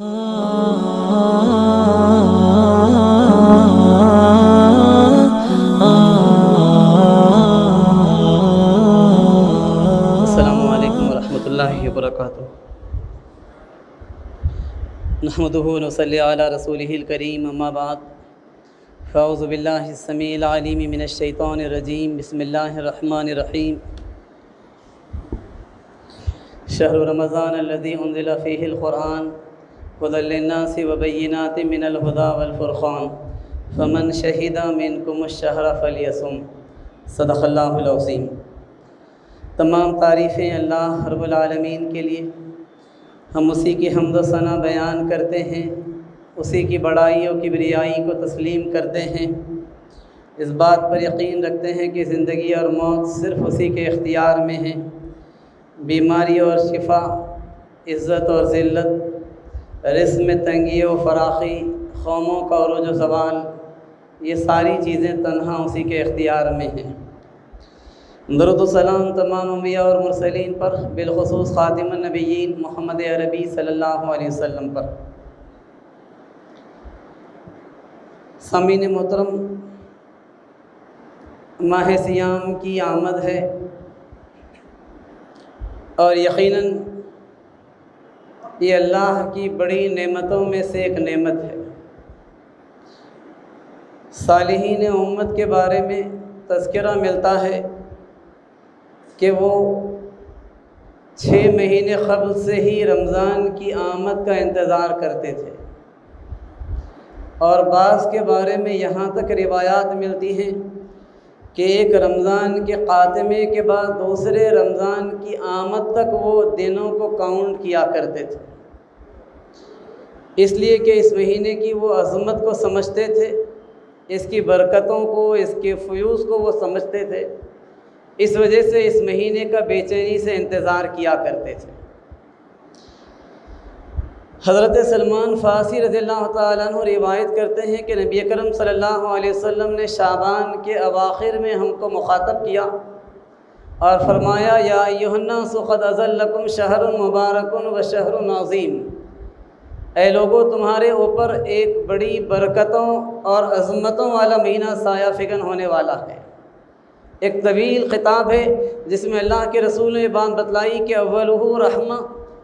السلام علیکم ورحمۃ اللہ وبرکاتہ۔ نحمدہ ونصلی علی رسولہ الکریم، اما بعد فاعوذ باللہ السمیع العلیم من الشیطان الرجیم، بسم اللہ الرحمن الرحیم۔ شہر رمضان الذی انزل فیہ القرآن ھدی للناس وبینات من الھدی والفرقان فمن شہد منکم الشہر فلیصم۔ صدق اللہ العظیم۔ تمام تعریفیں اللہ رب العالمین کے لیے، ہم اسی کی حمد و ثنا بیان کرتے ہیں، اسی کی بڑائی و کبریائی کو تسلیم کرتے ہیں، اس بات پر یقین رکھتے ہیں کہ زندگی اور موت صرف اسی کے اختیار میں ہیں۔ بیماری اور شفا، عزت اور ذلت، رزق میں تنگی و فراخی، قوموں کا عروج و زوال، یہ ساری چیزیں تنہا اسی کے اختیار میں ہیں۔ درود و سلام تمام انبیاء اور مرسلین پر، بالخصوص خاتم النبیین محمد عربی صلی اللہ علیہ وسلم پر۔ سامعین محترم، ماہ صیام کی آمد ہے اور یقیناً یہ اللہ کی بڑی نعمتوں میں سے ایک نعمت ہے۔ صالحین امت کے بارے میں تذکرہ ملتا ہے کہ وہ 6 مہینے قبل سے ہی رمضان کی آمد کا انتظار کرتے تھے، اور بعض کے بارے میں یہاں تک روایات ملتی ہیں کہ ایک رمضان کے خاتمے کے بعد دوسرے رمضان کی آمد تک وہ دنوں کو کاؤنٹ کیا کرتے تھے، اس لیے کہ اس مہینے کی وہ عظمت کو سمجھتے تھے، اس کی برکتوں کو، اس کے فیوز کو وہ سمجھتے تھے، اس وجہ سے اس مہینے کا بے چینی سے انتظار کیا کرتے تھے۔ حضرت سلمان فارسی رضی اللہ تعالیٰ عنہ روایت کرتے ہیں کہ نبی اکرم صلی اللہ علیہ وسلم نے شعبان کے اواخر میں ہم کو مخاطب کیا اور فرمایا، یا ایھا الناس قد اظلکم شہر مبارک و شہر عظیم۔ اے لوگو، تمہارے اوپر ایک بڑی برکتوں اور عظمتوں والا مہینہ سایہ فکن ہونے والا ہے۔ ایک طویل خطاب ہے جس میں اللہ کے رسول نے یہ بات بتلائی کہ اولہ رحمہ،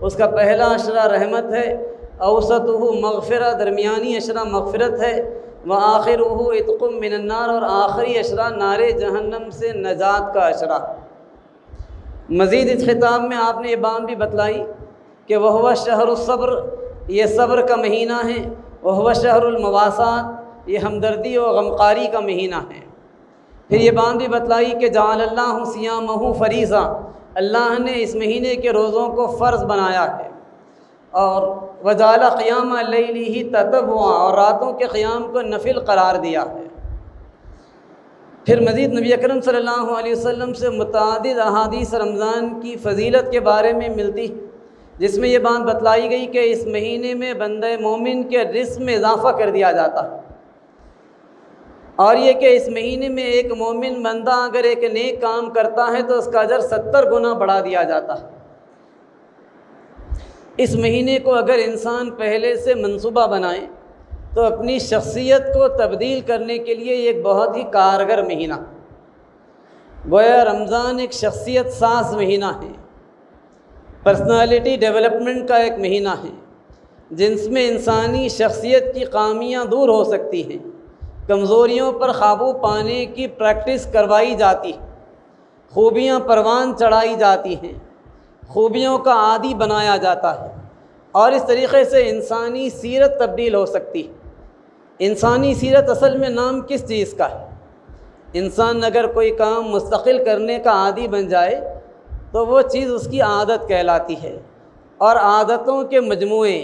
اس کا پہلا اشرہ رحمت ہے، اوسطہ مغفرہ، درمیانی اشرہ مغفرت ہے، وآخرہ عتق من النار، اور آخری اشرہ نار جہنم سے نجات کا اشرہ۔ مزید اس خطاب میں آپ نے یہ بات بھی بتلائی کہ وہو شہر الصبر، یہ صبر کا مہینہ ہے، وہو شہر المواسات، یہ ہمدردی و غمخواری کا مہینہ ہے۔ پھر یہ بات بھی بتلائی کہ جعل اللہ صیامہ فریضہ، اللہ نے اس مہینے کے روزوں کو فرض بنایا ہے، اور وجعل قیام اللیلہ تطوعا، اور راتوں کے قیام کو نفل قرار دیا ہے۔ پھر مزید نبی اکرم صلی اللہ علیہ وسلم سے متعدد احادیث رمضان کی فضیلت کے بارے میں ملتی، جس میں یہ بات بتلائی گئی کہ اس مہینے میں بندہ مومن کے رزق میں اضافہ کر دیا جاتا ہے، اور یہ کہ اس مہینے میں ایک مومن بندہ اگر ایک نیک کام کرتا ہے تو اس کا اجر 70 گنا بڑھا دیا جاتا ہے۔ اس مہینے کو اگر انسان پہلے سے منصوبہ بنائے تو اپنی شخصیت کو تبدیل کرنے کے لیے ایک بہت ہی کارگر مہینہ، گویا رمضان ایک شخصیت ساز مہینہ ہے، پرسنالٹی ڈیولپمنٹ کا ایک مہینہ ہے، جس میں انسانی شخصیت کی خامیاں دور ہو سکتی ہیں، کمزوریوں پر قابو پانے کی پریکٹس کروائی جاتی ہے، خوبیاں پروان چڑھائی جاتی ہیں، خوبیوں کا عادی بنایا جاتا ہے، اور اس طریقے سے انسانی سیرت تبدیل ہو سکتی ہے۔ انسانی سیرت اصل میں نام کس چیز کا ہے؟ انسان اگر کوئی کام مستقل کرنے کا عادی بن جائے تو وہ چیز اس کی عادت کہلاتی ہے، اور عادتوں کے مجموعے،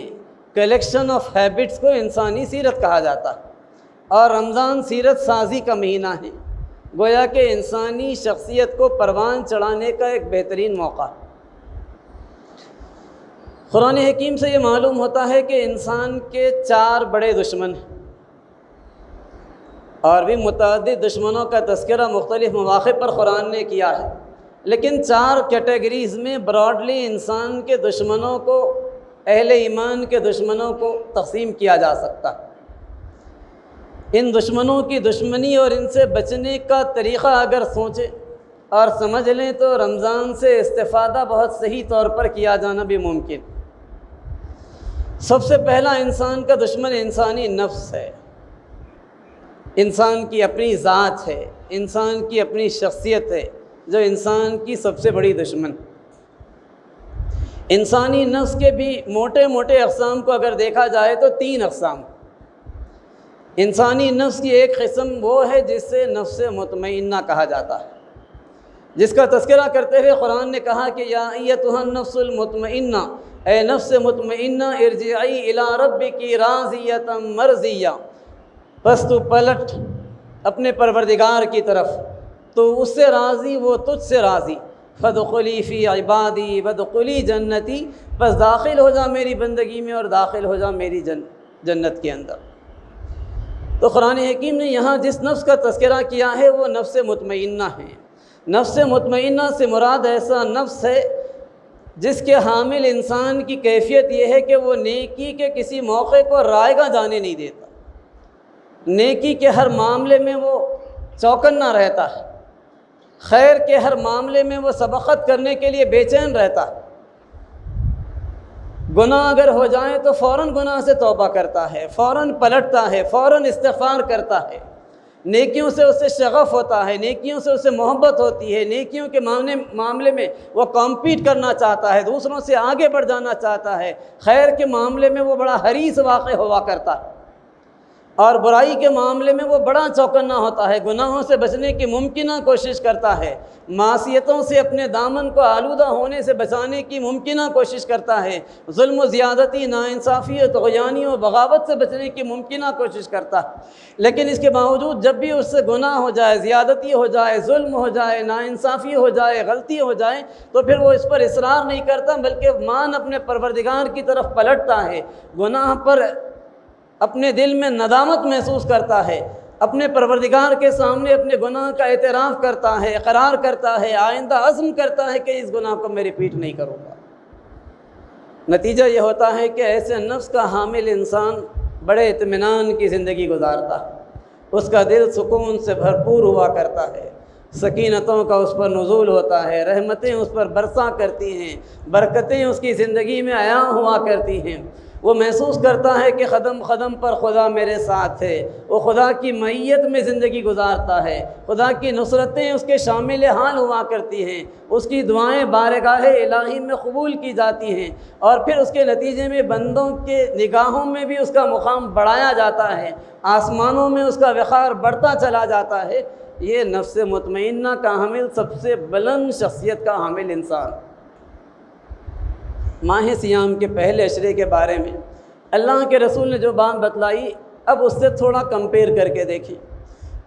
کلیکشن آف ہیبٹس کو انسانی سیرت کہا جاتا ہے، اور رمضان سیرت سازی کا مہینہ ہے، گویا کہ انسانی شخصیت کو پروان چڑھانے کا ایک بہترین موقع ہے۔ قرآن حکیم سے یہ معلوم ہوتا ہے کہ انسان کے 4 بڑے دشمن ہیں، اور بھی متعدد دشمنوں کا تذکرہ مختلف مواقع پر قرآن نے کیا ہے، لیکن 4 کیٹیگریز میں براڈلی انسان کے دشمنوں کو اہل ایمان کے دشمنوں کو تقسیم کیا جا سکتا ہے۔ ان دشمنوں کی دشمنی اور ان سے بچنے کا طریقہ اگر سوچیں اور سمجھ لیں تو رمضان سے استفادہ بہت صحیح طور پر کیا جانا بھی ممکن۔ سب سے پہلا انسان کا دشمن انسانی نفس ہے، انسان کی اپنی ذات ہے، انسان کی اپنی شخصیت ہے جو انسان کی سب سے بڑی دشمن۔ انسانی نفس کے بھی موٹے موٹے اقسام کو اگر دیکھا جائے تو 3 اقسام۔ انسانی نفس کی ایک قسم وہ ہے جس سے نفس مطمئنہ کہا جاتا ہے، جس کا تذکرہ کرتے ہوئے قرآن نے کہا کہ یا ایتھا النفس المطمئنہ، اے نفس مطمئنہ ارجعی الی ربک راضیۃ مرضیہ، بس تو پلٹ اپنے پروردگار کی طرف، تو اس سے راضی وہ تجھ سے راضی، فادخلی فی عبادی وادخلی جنتی، بس داخل ہو جا میری بندگی میں اور داخل ہو جا میری جنت کے اندر۔ تو قرآن حکیم نے یہاں جس نفس کا تذکرہ کیا ہے وہ نفس مطمئنہ ہے۔ نفس مطمئنہ سے مراد ایسا نفس ہے جس کے حامل انسان کی کیفیت یہ ہے کہ وہ نیکی کے کسی موقع کو رائگاں جانے نہیں دیتا، نیکی کے ہر معاملے میں وہ چوکنا رہتا ہے، خیر کے ہر معاملے میں وہ سبقت کرنے کے لیے بے چین رہتا ہے، گناہ اگر ہو جائیں تو فوراً گناہ سے توبہ کرتا ہے، فوراً پلٹتا ہے، فوراً استغفار کرتا ہے، نیکیوں سے اسے شغف ہوتا ہے، نیکیوں سے اسے محبت ہوتی ہے، نیکیوں کے معاملے میں وہ کمپیٹ کرنا چاہتا ہے، دوسروں سے آگے بڑھ جانا چاہتا ہے، خیر کے معاملے میں وہ بڑا حریص واقع ہوا کرتا ہے، اور برائی کے معاملے میں وہ بڑا چوکنا ہوتا ہے، گناہوں سے بچنے کی ممکنہ کوشش کرتا ہے، معصیتوں سے اپنے دامن کو آلودہ ہونے سے بچانے کی ممکنہ کوشش کرتا ہے، ظلم و زیادتی، ناانصافی و طغیانی و بغاوت سے بچنے کی ممکنہ کوشش کرتا ہے، لیکن اس کے باوجود جب بھی اس سے گناہ ہو جائے، زیادتی ہو جائے، ظلم ہو جائے، ناانصافی ہو جائے، غلطی ہو جائے تو پھر وہ اس پر اصرار نہیں کرتا، بلکہ مان اپنے پروردگار کی طرف پلٹتا ہے، گناہ پر اپنے دل میں ندامت محسوس کرتا ہے، اپنے پروردگار کے سامنے اپنے گناہ کا اعتراف کرتا ہے، اقرار کرتا ہے، آئندہ عزم کرتا ہے کہ اس گناہ کو میں ریپیٹ نہیں کروں گا۔ نتیجہ یہ ہوتا ہے کہ ایسے نفس کا حامل انسان بڑے اطمینان کی زندگی گزارتا ہے، اس کا دل سکون سے بھرپور ہوا کرتا ہے، سکینتوں کا اس پر نزول ہوتا ہے، رحمتیں اس پر برساں کرتی ہیں، برکتیں اس کی زندگی میں عیاں ہوا کرتی ہیں، وہ محسوس کرتا ہے کہ قدم قدم پر خدا میرے ساتھ ہے، وہ خدا کی معیت میں زندگی گزارتا ہے، خدا کی نصرتیں اس کے شامل حال ہوا کرتی ہیں، اس کی دعائیں بارگاہ الہی میں قبول کی جاتی ہیں، اور پھر اس کے نتیجے میں بندوں کے نگاہوں میں بھی اس کا مقام بڑھایا جاتا ہے، آسمانوں میں اس کا وقار بڑھتا چلا جاتا ہے۔ یہ نفس مطمئنہ کا حامل سب سے بلند شخصیت کا حامل انسان۔ ماہ سیام کے پہلے عشرے کے بارے میں اللہ کے رسول نے جو بات بتلائی، اب اس سے تھوڑا کمپیئر کر کے دیکھیں۔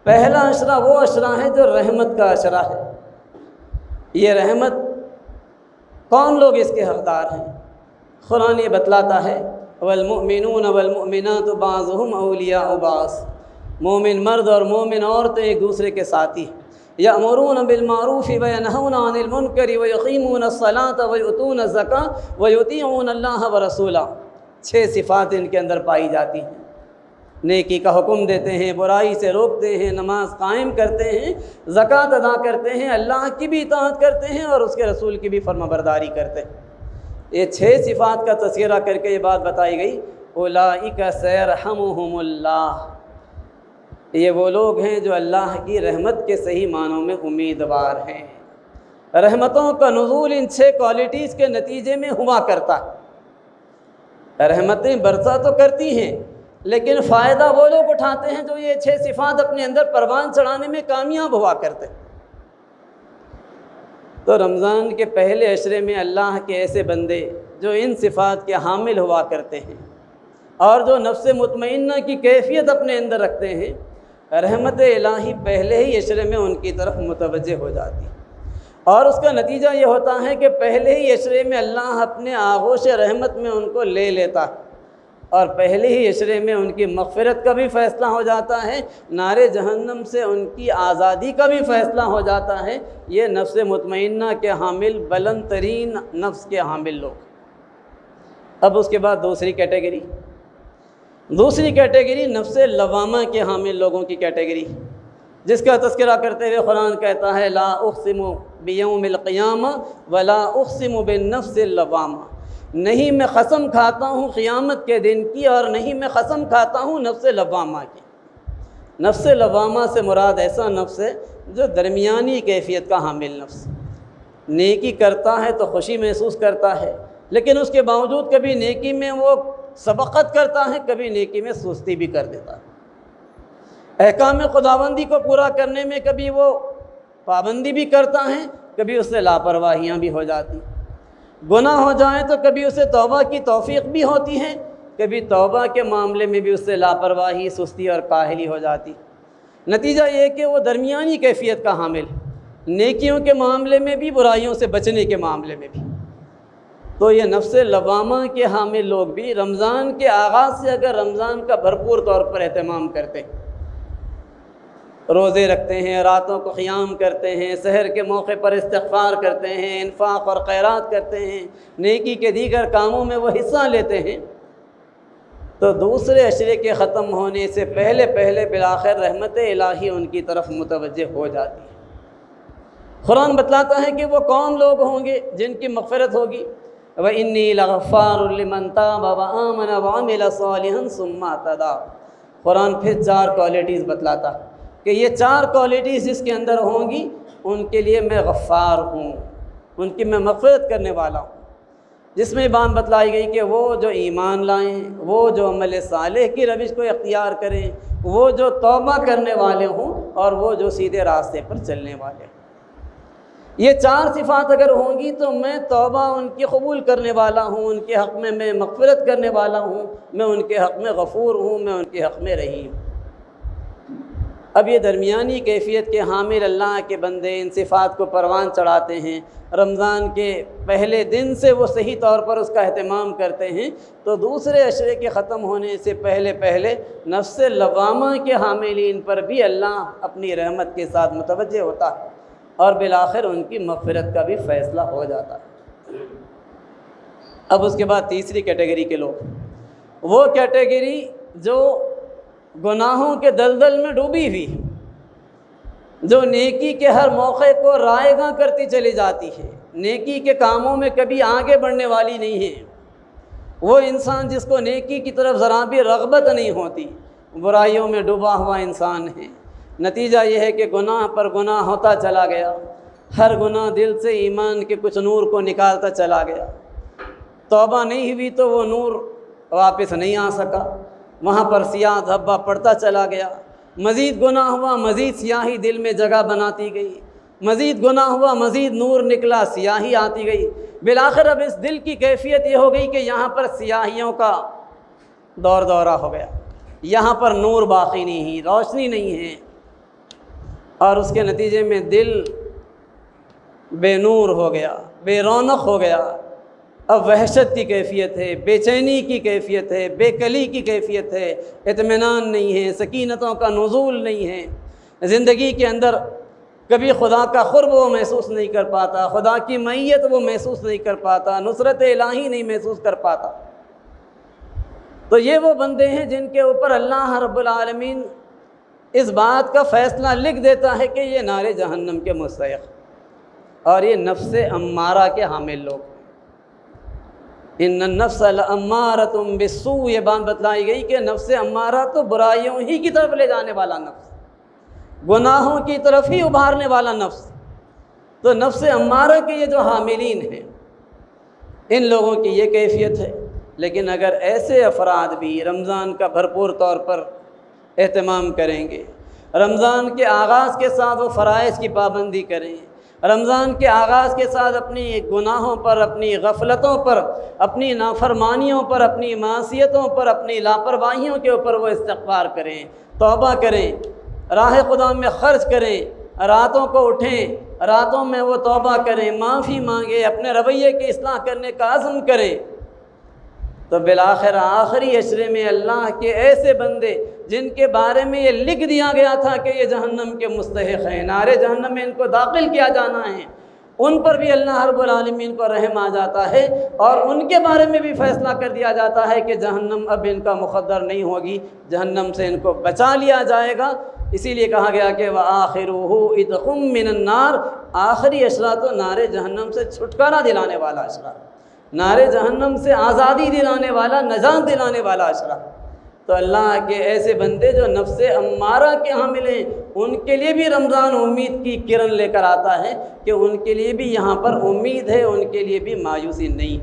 پہلا عشرہ وہ عشرہ ہے جو رحمت کا عشرہ ہے۔ یہ رحمت کون لوگ اس کے حقدار ہیں؟ قرآن یہ بتلاتا ہے والمؤمنون والمؤمنات بعضهم اولیاء بعض، مومن مرد اور مومن عورتیں ایک دوسرے کے ساتھی ہیں، یأمرون بالمعروف وینہون عن المنکر ویقیمون الصلاة ویؤتون الزکاة ویطیعون اللہ ورسولہ۔ 6 صفات ان کے اندر پائی جاتی ہیں، نیکی کا حکم دیتے ہیں، برائی سے روکتے ہیں، نماز قائم کرتے ہیں، زکوٰۃ ادا کرتے ہیں، اللہ کی بھی اطاعت کرتے ہیں اور اس کے رسول کی بھی فرمانبرداری کرتے ہیں۔ یہ 6 صفات کا تذکرہ کر کے یہ بات بتائی گئی، اولئک سیرحمہم اللہ، یہ وہ لوگ ہیں جو اللہ کی رحمت کے صحیح معنوں میں امیدوار ہیں۔ رحمتوں کا نزول ان 6 کوالٹیز کے نتیجے میں ہوا کرتا ہے۔ رحمتیں برسا تو کرتی ہیں لیکن فائدہ وہ لوگ اٹھاتے ہیں جو یہ 6 صفات اپنے اندر پروان چڑھانے میں کامیاب ہوا کرتے ہیں۔ تو رمضان کے پہلے عشرے میں اللہ کے ایسے بندے جو ان صفات کے حامل ہوا کرتے ہیں اور جو نفس مطمئنہ کی کیفیت اپنے اندر رکھتے ہیں، رحمت الہی پہلے ہی عشرے میں ان کی طرف متوجہ ہو جاتی ہے، اور اس کا نتیجہ یہ ہوتا ہے کہ پہلے ہی عشرے میں اللہ اپنے آغوش رحمت میں ان کو لے لیتا ہے، اور پہلے ہی عشرے میں ان کی مغفرت کا بھی فیصلہ ہو جاتا ہے، نار جہنم سے ان کی آزادی کا بھی فیصلہ ہو جاتا ہے۔ یہ نفس مطمئنہ کے حامل، بلند ترین نفس کے حامل لوگ۔ اب اس کے بعد دوسری کیٹیگری نفس لوامہ کے حامل لوگوں کی کیٹیگری، جس کا تذکرہ کرتے ہوئے قرآن کہتا ہے لا اقسم بیوم القیامہ ولا اقسم بالنفس اللوامہ، نہیں میں قسم کھاتا ہوں قیامت کے دن کی اور نہیں میں قسم کھاتا ہوں نفس لوامہ کی۔ نفس لوامہ سے مراد ایسا نفس ہے جو درمیانی کیفیت کا حامل نفس، نیکی کرتا ہے تو خوشی محسوس کرتا ہے، لیکن اس کے باوجود کبھی نیکی میں وہ سبقت کرتا ہے، کبھی نیکی میں سستی بھی کر دیتا ہے، احکام خداوندی کو پورا کرنے میں کبھی وہ پابندی بھی کرتا ہے، کبھی اس سے لاپرواہیاں بھی ہو جاتی، گناہ ہو جائیں تو کبھی اسے توبہ کی توفیق بھی ہوتی ہے، کبھی توبہ کے معاملے میں بھی اس سے لاپرواہی، سستی اور کاہلی ہو جاتی۔ نتیجہ یہ کہ وہ درمیانی کیفیت کا حامل، نیکیوں کے معاملے میں بھی، برائیوں سے بچنے کے معاملے میں بھی۔ تو یہ نفس لوامہ کے حامل لوگ بھی رمضان کے آغاز سے اگر رمضان کا بھرپور طور پر اہتمام کرتے ہیں، روزے رکھتے ہیں، راتوں کو قیام کرتے ہیں، سحر کے موقع پر استغفار کرتے ہیں، انفاق اور خیرات کرتے ہیں، نیکی کے دیگر کاموں میں وہ حصہ لیتے ہیں، تو دوسرے عشرے کے ختم ہونے سے پہلے بالآخر رحمت الہی ان کی طرف متوجہ ہو جاتی ہے۔ قرآن بتلاتا ہے کہ وہ کون لوگ ہوں گے جن کی مغفرت ہوگی، وَإِنِّي لَغَفَّارٌ لِمَن تَابَ وَآمَنَ وَعَمِلَ صَالِحًا ثُمَّ اهْتَدَىٰ۔ قرآن پھر 4 کوالٹیز بتلاتا کہ یہ 4 کوالٹیز جس کے اندر ہوں گی ان کے لیے میں غفار ہوں، ان کی میں مغفرت کرنے والا ہوں، جس میں بات بتلائی گئی کہ وہ جو ایمان لائیں، وہ جو عمل صالح کی روش کو اختیار کریں، وہ جو توبہ کرنے والے ہوں اور وہ جو سیدھے راستے پر چلنے والے ہوں۔ یہ 4 صفات اگر ہوں گی تو میں توبہ ان کی قبول کرنے والا ہوں، ان کے حق میں مغفرت کرنے والا ہوں، میں ان کے حق میں غفور ہوں، میں ان کے حق میں رحیم ہوں۔ اب یہ درمیانی کیفیت کے حامل اللہ کے بندے ان صفات کو پروان چڑھاتے ہیں، رمضان کے پہلے دن سے وہ صحیح طور پر اس کا اہتمام کرتے ہیں، تو دوسرے عشرے کے ختم ہونے سے پہلے نفس لوامہ کے حاملین پر بھی اللہ اپنی رحمت کے ساتھ متوجہ ہوتا ہے اور بالآخر ان کی مغفرت کا بھی فیصلہ ہو جاتا ہے۔ اب اس کے بعد تیسری کیٹیگری کے لوگ، وہ کیٹیگری جو گناہوں کے دلدل میں ڈوبی ہوئی، جو نیکی کے ہر موقع کو رائے گاں کرتی چلی جاتی ہے، نیکی کے کاموں میں کبھی آگے بڑھنے والی نہیں ہے، وہ انسان جس کو نیکی کی طرف ذرا بھی رغبت نہیں ہوتی، برائیوں میں ڈوبا ہوا انسان ہے۔ نتیجہ یہ ہے کہ گناہ پر گناہ ہوتا چلا گیا، ہر گناہ دل سے ایمان کے کچھ نور کو نکالتا چلا گیا، توبہ نہیں ہوئی تو وہ نور واپس نہیں آ سکا، وہاں پر سیاہ دھبا پڑتا چلا گیا، مزید گناہ ہوا، مزید سیاہی دل میں جگہ بناتی گئی، مزید گناہ ہوا، مزید نور نکلا، سیاہی آتی گئی، بالآخر اب اس دل کی کیفیت یہ ہو گئی کہ یہاں پر سیاہیوں کا دورہ ہو گیا، یہاں پر نور باقی نہیں، روشنی نہیں ہے، اور اس کے نتیجے میں دل بے نور ہو گیا، بے رونق ہو گیا، اب وحشت کی کیفیت ہے، بے چینی کی کیفیت ہے، بے کلی کی کیفیت ہے، اطمینان نہیں ہے، سکینتوں کا نزول نہیں ہے، زندگی کے اندر کبھی خدا کا قرب وہ محسوس نہیں کر پاتا، خدا کی معیت وہ محسوس نہیں کر پاتا، نصرت الہی نہیں محسوس کر پاتا۔ تو یہ وہ بندے ہیں جن کے اوپر اللہ رب العالمین اس بات کا فیصلہ لکھ دیتا ہے کہ یہ نار جہنم کے مستحق، اور یہ نفس امارہ کے حامل لوگ ہیں۔ ان النفس لامارۃ بالسوء، یہ بات بتلائی گئی کہ نفس امارہ تو برائیوں ہی کی طرف لے جانے والا نفس، گناہوں کی طرف ہی ابھارنے والا نفس، تو نفس امارہ کے یہ جو حاملین ہیں ان لوگوں کی یہ کیفیت ہے۔ لیکن اگر ایسے افراد بھی رمضان کا بھرپور طور پر اہتمام کریں گے، رمضان کے آغاز کے ساتھ وہ فرائض کی پابندی کریں، رمضان کے آغاز کے ساتھ اپنی گناہوں پر، اپنی غفلتوں پر، اپنی نافرمانیوں پر، اپنی معصیتوں پر، اپنی لاپرواہیوں کے اوپر وہ استغفار کریں، توبہ کریں، راہ خدا میں خرچ کریں، راتوں کو اٹھیں، راتوں میں وہ توبہ کریں، معافی مانگیں، اپنے رویے کی اصلاح کرنے کا عزم کریں، تو بالآخر آخری عشرے میں اللہ کے ایسے بندے جن کے بارے میں یہ لکھ دیا گیا تھا کہ یہ جہنم کے مستحق ہیں، نارے جہنم میں ان کو داخل کیا جانا ہے، ان پر بھی اللہ رب العالمین کو رحم آ جاتا ہے اور ان کے بارے میں بھی فیصلہ کر دیا جاتا ہے کہ جہنم اب ان کا مقدر نہیں ہوگی، جہنم سے ان کو بچا لیا جائے گا۔ اسی لیے کہا گیا کہ وَآخِرُهُ عِتْقٌ مِّنَ النَّارِ، آخری اشرا تو نار جہنم سے چھٹکارا دلانے والا اشرا، نار جہنم سے آزادی دلانے والا، نجات دلانے والا اشرا۔ تو اللہ کے ایسے بندے جو نفس امارہ کے حامل ہیں، ان کے لیے بھی رمضان امید کی کرن لے کر آتا ہے کہ ان کے لیے بھی یہاں پر امید ہے، ان کے لیے بھی مایوسی نہیں۔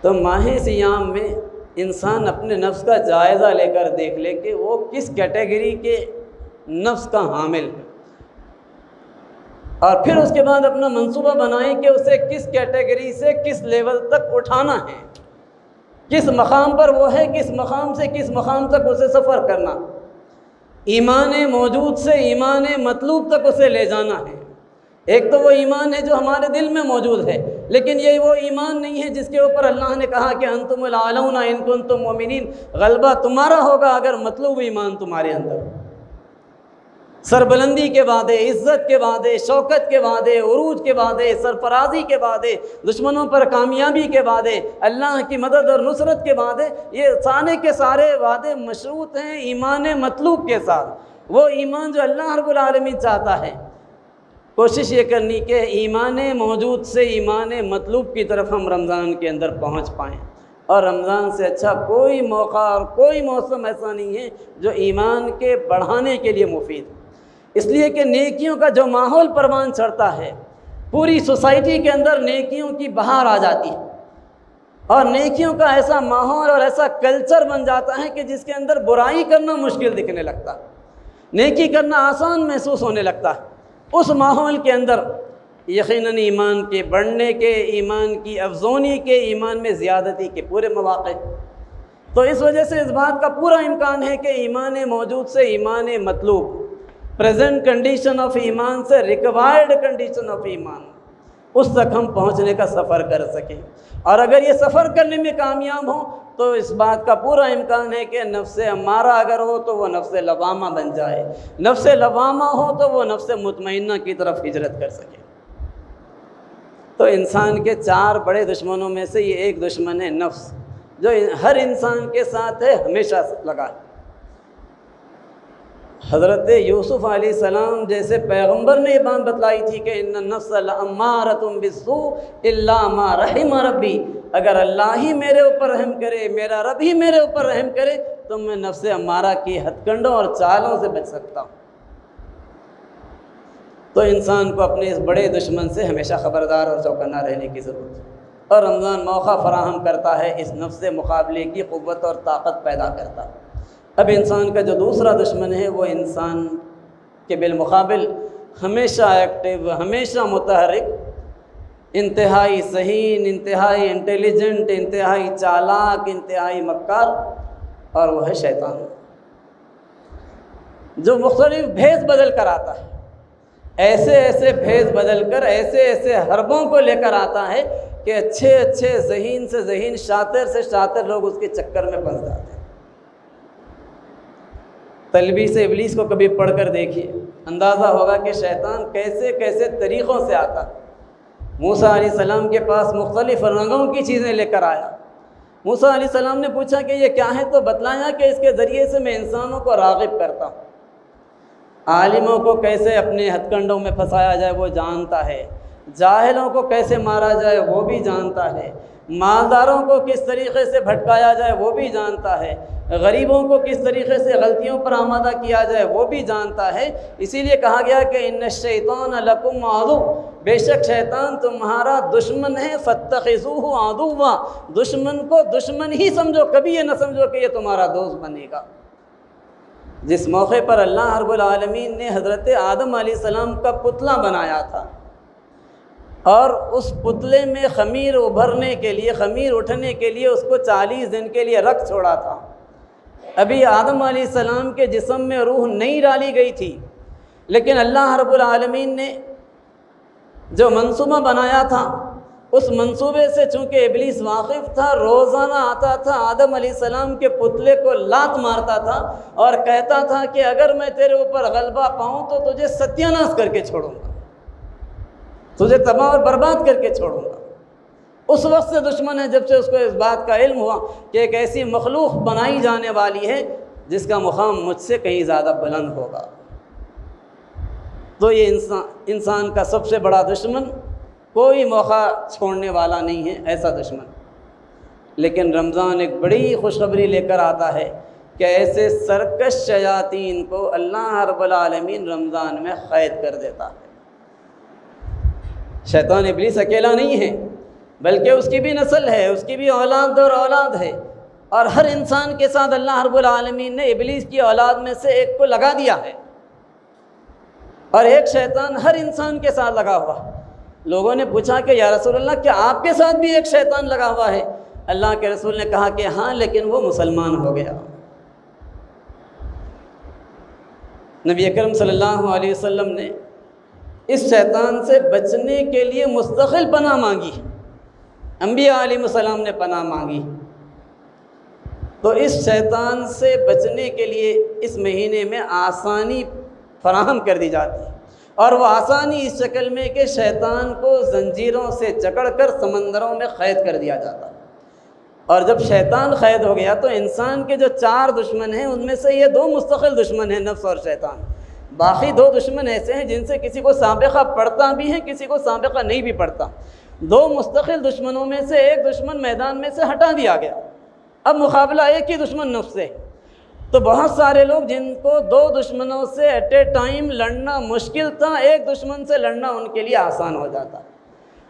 تو ماہ صیام میں انسان اپنے نفس کا جائزہ لے کر دیکھ لے کہ وہ کس کیٹیگری کے نفس کا حامل ہے، اور پھر اس کے بعد اپنا منصوبہ بنائیں کہ اسے کس کیٹیگری سے کس لیول تک اٹھانا ہے، کس مقام پر وہ ہے، کس مقام سے کس مقام تک اسے سفر کرنا، ایمان موجود سے ایمان مطلوب تک اسے لے جانا ہے۔ ایک تو وہ ایمان ہے جو ہمارے دل میں موجود ہے، لیکن یہ وہ ایمان نہیں ہے جس کے اوپر اللہ نے کہا کہ انتم الاعلون ان کنتم مؤمنین، غلبہ تمہارا ہوگا اگر مطلوب ایمان تمہارے اندر، سربلندی کے وعدے، عزت کے وعدے، شوکت کے وعدے، عروج کے وعدے، سرفرازی کے وعدے، دشمنوں پر کامیابی کے وعدے، اللہ کی مدد اور نصرت کے وعدے، یہ سارے کے سارے وعدے مشروط ہیں ایمان مطلوب کے ساتھ، وہ ایمان جو اللہ رب العالمین چاہتا ہے۔ کوشش یہ کرنی کہ ایمان موجود سے ایمان مطلوب کی طرف ہم رمضان کے اندر پہنچ پائیں، اور رمضان سے اچھا کوئی موقع اور کوئی موسم ایسا نہیں ہے جو ایمان کے بڑھانے کے لیے مفید ہے۔ اس لیے کہ نیکیوں کا جو ماحول پروان چڑھتا ہے، پوری سوسائٹی کے اندر نیکیوں کی بہار آ جاتی ہے، اور نیکیوں کا ایسا ماحول اور ایسا کلچر بن جاتا ہے کہ جس کے اندر برائی کرنا مشکل دکھنے لگتا ہے، نیکی کرنا آسان محسوس ہونے لگتا ہے۔ اس ماحول کے اندر یقیناً ایمان کے بڑھنے کے، ایمان کی افزونی کے، ایمان میں زیادتی کے پورے مواقع۔ تو اس وجہ سے اس بات کا پورا امکان ہے کہ ایمان موجود سے ایمان مطلوب، پریزنٹ کنڈیشن آف ایمان سے ریکوائرڈ کنڈیشن آف ایمان، اس تک ہم پہنچنے کا سفر کر سکیں، اور اگر یہ سفر کرنے میں کامیاب ہوں تو اس بات کا پورا امکان ہے کہ نفس امارہ اگر ہو تو وہ نفس لوامہ بن جائے، نفس لوامہ ہو تو وہ نفس مطمئنہ کی طرف ہجرت کر سکے۔ تو انسان کے 4 بڑے دشمنوں میں سے یہ ایک دشمن ہے نفس، جو ہر انسان کے ساتھ ہے، ہمیشہ لگا ہے۔ حضرت یوسف علیہ السلام جیسے پیغمبر نے یہ بات بتلائی تھی کہ ان النفس لامارۃ بالسوء الا ما رحم ربی، اگر اللہ ہی میرے اوپر رحم کرے، میرا رب ہی میرے اوپر رحم کرے تو میں نفس امارہ کی ہتھ کنڈوں اور چالوں سے بچ سکتا ہوں۔ تو انسان کو اپنے اس بڑے دشمن سے ہمیشہ خبردار اور چوکنا رہنے کی ضرورت ہے، اور رمضان موقع فراہم کرتا ہے، اس نفس سے مقابلے کی قوت اور طاقت پیدا کرتا ہے۔ اب انسان کا جو دوسرا دشمن ہے وہ انسان کے بالمقابل ہمیشہ ایکٹیو، ہمیشہ متحرک، انتہائی ذہین، انتہائی انٹیلیجنٹ، انتہائی چالاک، انتہائی مکار، اور وہ ہے شیطان، جو مختلف بھیس بدل کر آتا ہے، ایسے ایسے بھیس بدل کر، ایسے ایسے حربوں کو لے کر آتا ہے کہ اچھے اچھے ذہین سے ذہین، شاطر سے شاطر لوگ اس کے چکر میں پھنس جاتے ہیں۔ تلبیس ابلیس کو کبھی پڑھ کر دیکھیے، اندازہ ہوگا کہ شیطان کیسے کیسے طریقوں سے آتا۔ موسیٰ علیہ السلام کے پاس مختلف رنگوں کی چیزیں لے کر آیا۔ موسیٰ علیہ السلام نے پوچھا کہ یہ کیا ہے، تو بتلایا کہ اس کے ذریعے سے میں انسانوں کو راغب کرتا ہوں۔ عالموں کو کیسے اپنے ہتھ کنڈوں میں پھنسایا جائے وہ جانتا ہے، جاہلوں کو کیسے مارا جائے وہ بھی جانتا ہے، مالداروں کو کس طریقے سے بھٹکایا جائے وہ بھی جانتا ہے، غریبوں کو کس طریقے سے غلطیوں پر آمادہ کیا جائے وہ بھی جانتا ہے۔ اسی لیے کہا گیا کہ ان الشیطان لکم عدو، بے شک شیطان تمہارا دشمن ہے، فاتخذوہ عدوا، دشمن کو دشمن ہی سمجھو، کبھی یہ نہ سمجھو کہ یہ تمہارا دوست بنے گا۔ جس موقع پر اللہ رب العالمین نے حضرت آدم علیہ السلام کا پتلا بنایا تھا، اور اس پتلے میں خمیر ابھرنے کے لیے، خمیر اٹھنے کے لیے اس کو 40 دن کے لیے رکھ چھوڑا تھا، ابھی آدم علیہ السلام کے جسم میں روح نہیں ڈالی گئی تھی، لیکن اللہ رب العالمین نے جو منصوبہ بنایا تھا، اس منصوبے سے چونکہ ابلیس واقف تھا، روزانہ آتا تھا، آدم علیہ السلام کے پتلے کو لات مارتا تھا اور کہتا تھا کہ اگر میں تیرے اوپر غلبہ پاؤں تو تجھے ستیہ ناش کر کے چھوڑوں گا۔ تجھے تباہ اور برباد کر کے چھوڑوں گا۔ اس وقت سے دشمن ہے جب سے اس کو اس بات کا علم ہوا کہ ایک ایسی مخلوق بنائی جانے والی ہے جس کا مقام مجھ سے کہیں زیادہ بلند ہوگا۔ تو یہ انسان کا سب سے بڑا دشمن، کوئی موقع چھوڑنے والا نہیں ہے ایسا دشمن۔ لیکن رمضان ایک بڑی خوشخبری لے کر آتا ہے کہ ایسے سرکش شیاطین کو اللہ رب العالمین رمضان میں قید کر دیتا ہے۔ شیطان ابلیس اکیلا نہیں ہے، بلکہ اس کی بھی نسل ہے، اس کی بھی اولاد اور اولاد ہے، اور ہر انسان کے ساتھ اللہ رب العالمین نے ابلیس کی اولاد میں سے ایک کو لگا دیا ہے، اور ایک شیطان ہر انسان کے ساتھ لگا ہوا۔ لوگوں نے پوچھا کہ یا رسول اللہ کیا آپ کے ساتھ بھی ایک شیطان لگا ہوا ہے؟ اللہ کے رسول نے کہا کہ ہاں، لیکن وہ مسلمان ہو گیا۔ نبی اکرم صلی اللہ علیہ وسلم نے اس شیطان سے بچنے کے لیے مستقل پناہ مانگی، انبیاء علیہ السلام نے پناہ مانگی۔ تو اس شیطان سے بچنے کے لیے اس مہینے میں آسانی فراہم کر دی جاتی ہے، اور وہ آسانی اس شکل میں کہ شیطان کو زنجیروں سے جکڑ کر سمندروں میں قید کر دیا جاتا ہے۔ اور جب شیطان قید ہو گیا تو انسان کے جو 4 دشمن ہیں ان میں سے یہ 2 مستقل دشمن ہیں، نفس اور شیطان۔ باقی 2 دشمن ایسے ہیں جن سے کسی کو سابقہ پڑتا بھی ہے، کسی کو سابقہ نہیں بھی پڑتا۔ 2 مستقل دشمنوں میں سے ایک دشمن میدان میں سے ہٹا دیا گیا، اب مقابلہ ایک ہی دشمن نفس سے۔ تو بہت سارے لوگ جن کو 2 دشمنوں سے ایٹ اے ٹائم لڑنا مشکل تھا، ایک دشمن سے لڑنا ان کے لیے آسان ہو جاتا ہے،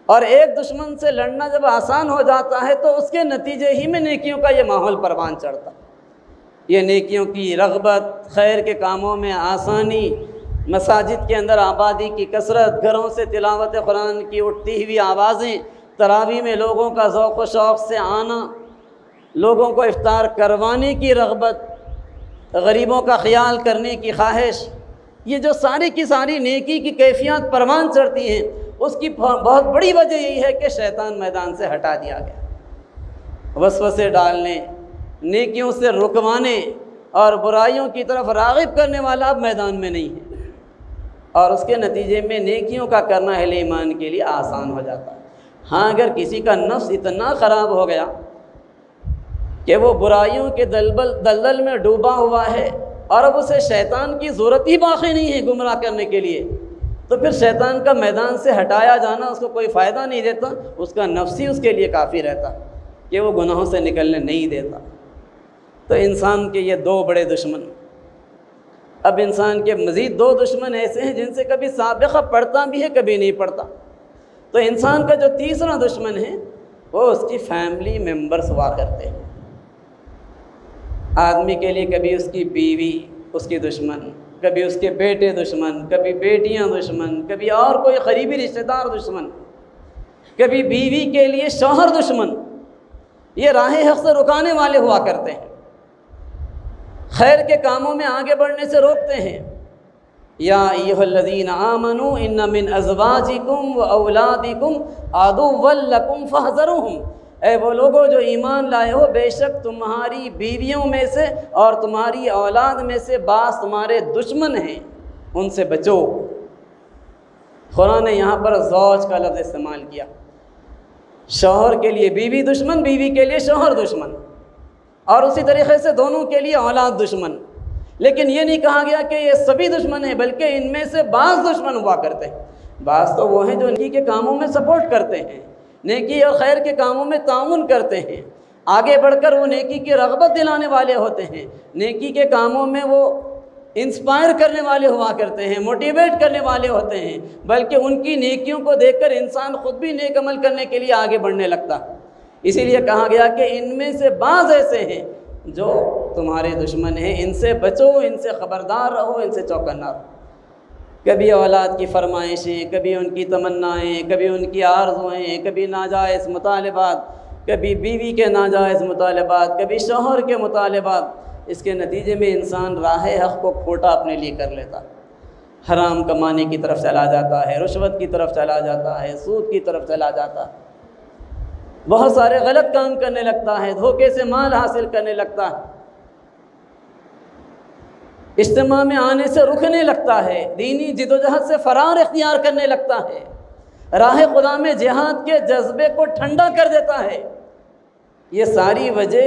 اور ایک دشمن سے لڑنا جب آسان ہو جاتا ہے تو اس کے نتیجے ہی میں نیکیوں کا یہ ماحول پروان چڑھتا ہے۔ یہ نیکیوں کی رغبت، خیر کے کاموں میں آسانی، مساجد کے اندر آبادی کی کثرت، گھروں سے تلاوت قرآن کی اٹھتی ہوئی آوازیں، تراویح میں لوگوں کا ذوق و شوق سے آنا، لوگوں کو افطار کروانے کی رغبت، غریبوں کا خیال کرنے کی خواہش، یہ جو ساری کی ساری نیکی کی کیفیات پروان چڑھتی ہیں، اس کی بہت بڑی وجہ یہی ہے کہ شیطان میدان سے ہٹا دیا گیا۔ وسوسے ڈالنے، نیکیوں سے رکوانے اور برائیوں کی طرف راغب کرنے والا اب میدان میں نہیں ہے، اور اس کے نتیجے میں نیکیوں کا کرنا اہل ایمان کے لیے آسان ہو جاتا ہے۔ ہاں، اگر کسی کا نفس اتنا خراب ہو گیا کہ وہ برائیوں کے دلدل میں ڈوبا ہوا ہے اور اب اسے شیطان کی ضرورت ہی باقی نہیں ہے گمراہ کرنے کے لیے، تو پھر شیطان کا میدان سے ہٹایا جانا اس کو کوئی فائدہ نہیں دیتا، اس کا نفس ہی اس کے لیے کافی رہتا کہ وہ گناہوں سے نکلنے نہیں دیتا۔ تو انسان کے یہ 2 بڑے دشمن۔ اب انسان کے مزید 2 دشمن ایسے ہیں جن سے کبھی سابقہ پڑتا بھی ہے، کبھی نہیں پڑتا۔ تو انسان کا جو تیسرا دشمن ہے وہ اس کی فیملی ممبرز ہوا کرتے ہیں۔ آدمی کے لیے کبھی اس کی بیوی اس کی دشمن، کبھی اس کے بیٹے دشمن، کبھی بیٹیاں دشمن، کبھی اور کوئی قریبی رشتہ دار دشمن، کبھی بیوی کے لیے شوہر دشمن۔ یہ راہ حق سے رکانے والے ہوا کرتے ہیں، خیر کے کاموں میں آگے بڑھنے سے روکتے ہیں۔ یا ایھا الذین آمنوا ان من ازواجکم و اولادکم عدوا لکم فاحذروہم، اے وہ لوگوں جو ایمان لائے ہو، بے شک تمہاری بیویوں میں سے اور تمہاری اولاد میں سے بعض تمہارے دشمن ہیں، ان سے بچو۔ قرآن نے یہاں پر زوج کا لفظ استعمال کیا، شوہر کے لیے بیوی دشمن، بیوی کے لیے شوہر دشمن، اور اسی طریقے سے دونوں کے لیے اولاد دشمن۔ لیکن یہ نہیں کہا گیا کہ یہ سبھی دشمن ہیں، بلکہ ان میں سے بعض دشمن ہوا کرتے ہیں۔ بعض تو وہ ہیں جو نیکی کے کاموں میں سپورٹ کرتے ہیں، نیکی اور خیر کے کاموں میں تعاون کرتے ہیں، آگے بڑھ کر وہ نیکی کی رغبت دلانے والے ہوتے ہیں، نیکی کے کاموں میں وہ انسپائر کرنے والے ہوا کرتے ہیں، موٹیویٹ کرنے والے ہوتے ہیں، بلکہ ان کی نیکیوں کو دیکھ کر انسان خود بھی نیک عمل کرنے کے لیے آگے بڑھنے لگتا۔ اسی لیے کہا گیا کہ ان میں سے بعض ایسے ہیں جو تمہارے دشمن ہیں، ان سے بچو، ان سے خبردار رہو، ان سے چوکنا رہو۔ کبھی اولاد کی فرمائشیں، کبھی ان کی تمنائیں، کبھی ان کی آرزوئیں، کبھی ناجائز مطالبات، کبھی بیوی کے ناجائز مطالبات، کبھی شوہر کے مطالبات، اس کے نتیجے میں انسان راہ حق کو کھوٹا اپنے لیے کر لیتا، حرام کمانے کی طرف چلا جاتا ہے، رشوت کی طرف چلا جاتا ہے، سود کی طرف چلا جاتا ہے، بہت سارے غلط کام کرنے لگتا ہے، دھوکے سے مال حاصل کرنے لگتا ہے، اجتماع میں آنے سے رکنے لگتا ہے، دینی جدوجہد سے فرار اختیار کرنے لگتا ہے، راہ خدا میں جہاد کے جذبے کو ٹھنڈا کر دیتا ہے۔ یہ ساری وجہ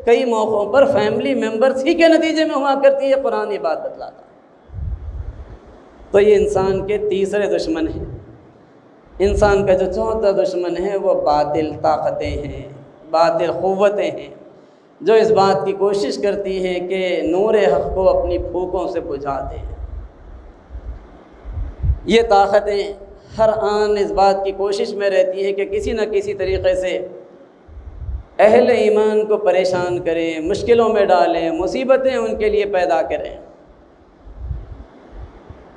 کئی موقعوں پر فیملی ممبرز ہی کے نتیجے میں ہوا کرتی ہے، قرآن یہ بات بتلاتا ہے۔ تو یہ انسان کے تیسرے دشمن ہیں۔ انسان کا جو چوتھا دشمن ہے وہ باطل طاقتیں ہیں، باطل قوتیں ہیں، جو اس بات کی کوشش کرتی ہیں کہ نور حق کو اپنی پھونکوں سے بجھا دیں۔ یہ طاقتیں ہر آن اس بات کی کوشش میں رہتی ہیں کہ کسی نہ کسی طریقے سے اہل ایمان کو پریشان کریں، مشکلوں میں ڈالیں، مصیبتیں ان کے لیے پیدا کریں۔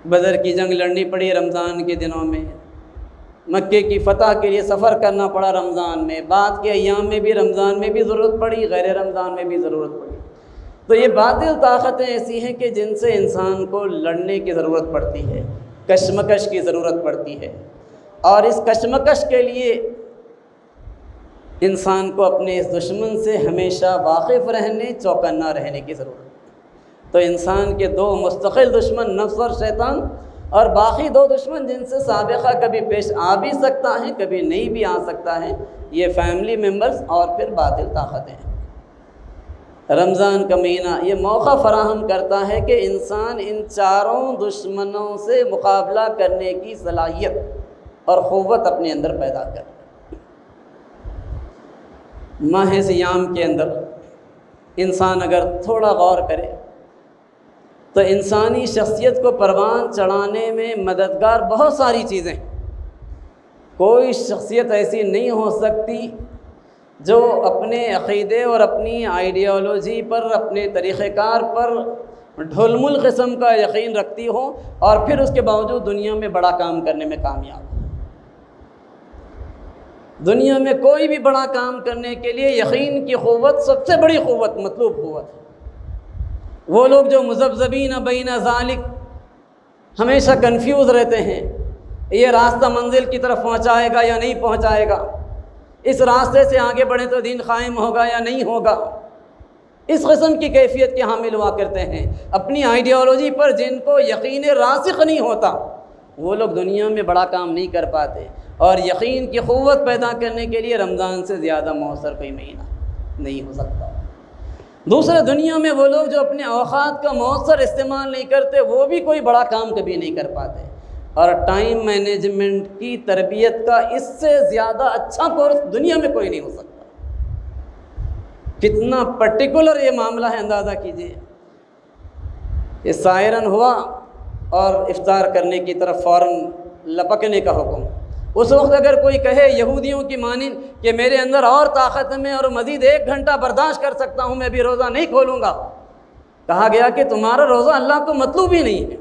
بدر کی جنگ لڑنی پڑی رمضان کے دنوں میں، مکے کی فتح کے لیے سفر کرنا پڑا رمضان میں، بعد کے ایام میں بھی رمضان میں بھی ضرورت پڑی، غیر رمضان میں بھی ضرورت پڑی۔ تو یہ باطل طاقتیں ایسی ہیں کہ جن سے انسان کو لڑنے کی ضرورت پڑتی ہے، کشمکش کی ضرورت پڑتی ہے، اور اس کشمکش کے لیے انسان کو اپنے اس دشمن سے ہمیشہ واقف رہنے، چوکنا رہنے کی ضرورت ہے۔ تو انسان کے دو مستقل دشمن نفس اور شیطان، اور باقی دو دشمن جن سے سابقہ کبھی پیش آ بھی سکتا ہے، کبھی نہیں بھی آ سکتا ہے، یہ فیملی ممبرز اور پھر باطل طاقتیں ہیں۔ رمضان کا مہینہ یہ موقع فراہم کرتا ہے کہ انسان ان چاروں دشمنوں سے مقابلہ کرنے کی صلاحیت اور قوت اپنے اندر پیدا کرے۔ ماہ صیام کے اندر انسان اگر تھوڑا غور کرے تو انسانی شخصیت کو پروان چڑھانے میں مددگار بہت ساری چیزیں۔ کوئی شخصیت ایسی نہیں ہو سکتی جو اپنے عقیدے اور اپنی آئیڈیالوجی پر، اپنے طریقہ کار پر ڈھلمل قسم کا یقین رکھتی ہو اور پھر اس کے باوجود دنیا میں بڑا کام کرنے میں کامیاب ہو۔ دنیا میں کوئی بھی بڑا کام کرنے کے لیے یقین کی قوت سب سے بڑی قوت، مطلوب قوت ہے۔ وہ لوگ جو مذبذبین بین ذالک ہمیشہ کنفیوز رہتے ہیں، یہ راستہ منزل کی طرف پہنچائے گا یا نہیں پہنچائے گا، اس راستے سے آگے بڑھیں تو دین قائم ہوگا یا نہیں ہوگا، اس قسم کی کیفیت کے حامل ہوا کرتے ہیں۔ اپنی آئیڈیالوجی پر جن کو یقین راسخ نہیں ہوتا، وہ لوگ دنیا میں بڑا کام نہیں کر پاتے، اور یقین کی قوت پیدا کرنے کے لیے رمضان سے زیادہ مؤثر کوئی مہینہ نہیں ہو سکتا۔ دوسرے دنیا میں وہ لوگ جو اپنے اوقات کا مؤثر استعمال نہیں کرتے، وہ بھی کوئی بڑا کام کبھی نہیں کر پاتے، اور ٹائم مینجمنٹ کی تربیت کا اس سے زیادہ اچھا کورس دنیا میں کوئی نہیں ہو سکتا۔ کتنا پرٹیکولر یہ معاملہ ہے، اندازہ کیجئے۔ یہ سائرن ہوا اور افطار کرنے کی طرف فوراً لپکنے کا حکم۔ اس وقت اگر کوئی کہے یہودیوں کی مانند کہ میرے اندر اور طاقت میں اور مزید 1 گھنٹہ برداشت کر سکتا ہوں، میں بھی روزہ نہیں کھولوں گا، کہا گیا کہ تمہارا روزہ اللہ کو مطلوب ہی نہیں ہے۔